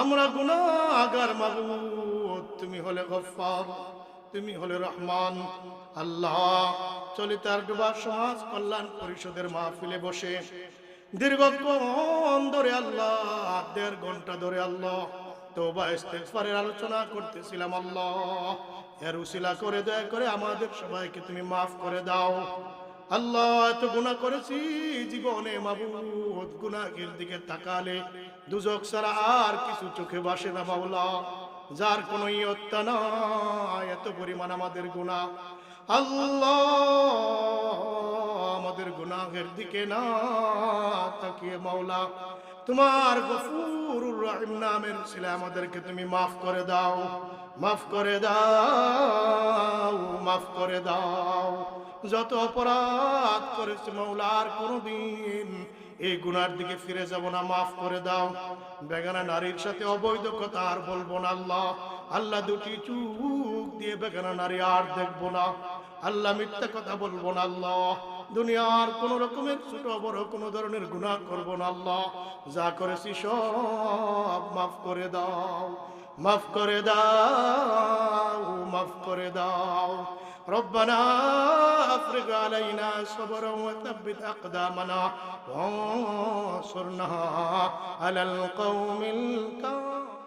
আমরা গুনাহগার মাবুদ, তুমি হলে গফফার, তুমি হলে রহমান। আল্লাহ, চলিতার ডুবা সমাজ কল্যাণ পরিষদের মাহফিলে বসে দীর্ঘক্ষণ ধরে আল্লাহ, ১.৫ ঘন্টা ধরে আল্লাহ তওবা ইস্তেগফারের আলোচনা করতেছিলাম। আল্লাহ, এর উসিলা করে দয়া করে আমাদের সবাইকে তুমি মাফ করে দাও। আল্লাহ, এত গুনাহ করেছি জীবনে মাবুদ, গুনাহের দিকে তাকালে দুজক ছাড়া আর কিছু চোখে ভাসে না। মাওলা, যার কোনো ইয়ত্তা নাই, এত পরিমাণ আমাদের গুনাহ। আল্লাহ আমাদের গুনাহের দিকে না তাকিয়ে মাওলা তোমার গফুরুর রহিম নামের ছিলে আমাদেরকে তুমি মাফ করে দাও, মাফ করে দাও, মাফ করে দাও। যত অপরাধ করেছে মাওলা আর কোনোদিন এই গুনার দিকে ফিরে যাব না, মাফ করে দাও। বেগানা নারীর সাথে অবৈধ কথা আর বলবো না আল্লাহ। আল্লাহ দুটি চোখ দিয়ে বেগানা নারী আর দেখবো না আল্লাহ, মিথ্যা কথা বলবো না আল্লাহ, দুনিয়ার কোন রকমের ছোট বড় কোন ধরনের গুনাহ করব না আল্লাহ। যা করেছি সব মাফ করে দাও, মাফ করে দাও, মাফ করে দাও। ربنا افرغ علينا صبرا وثبت اقدامنا وانصرنا على القوم الكافرين.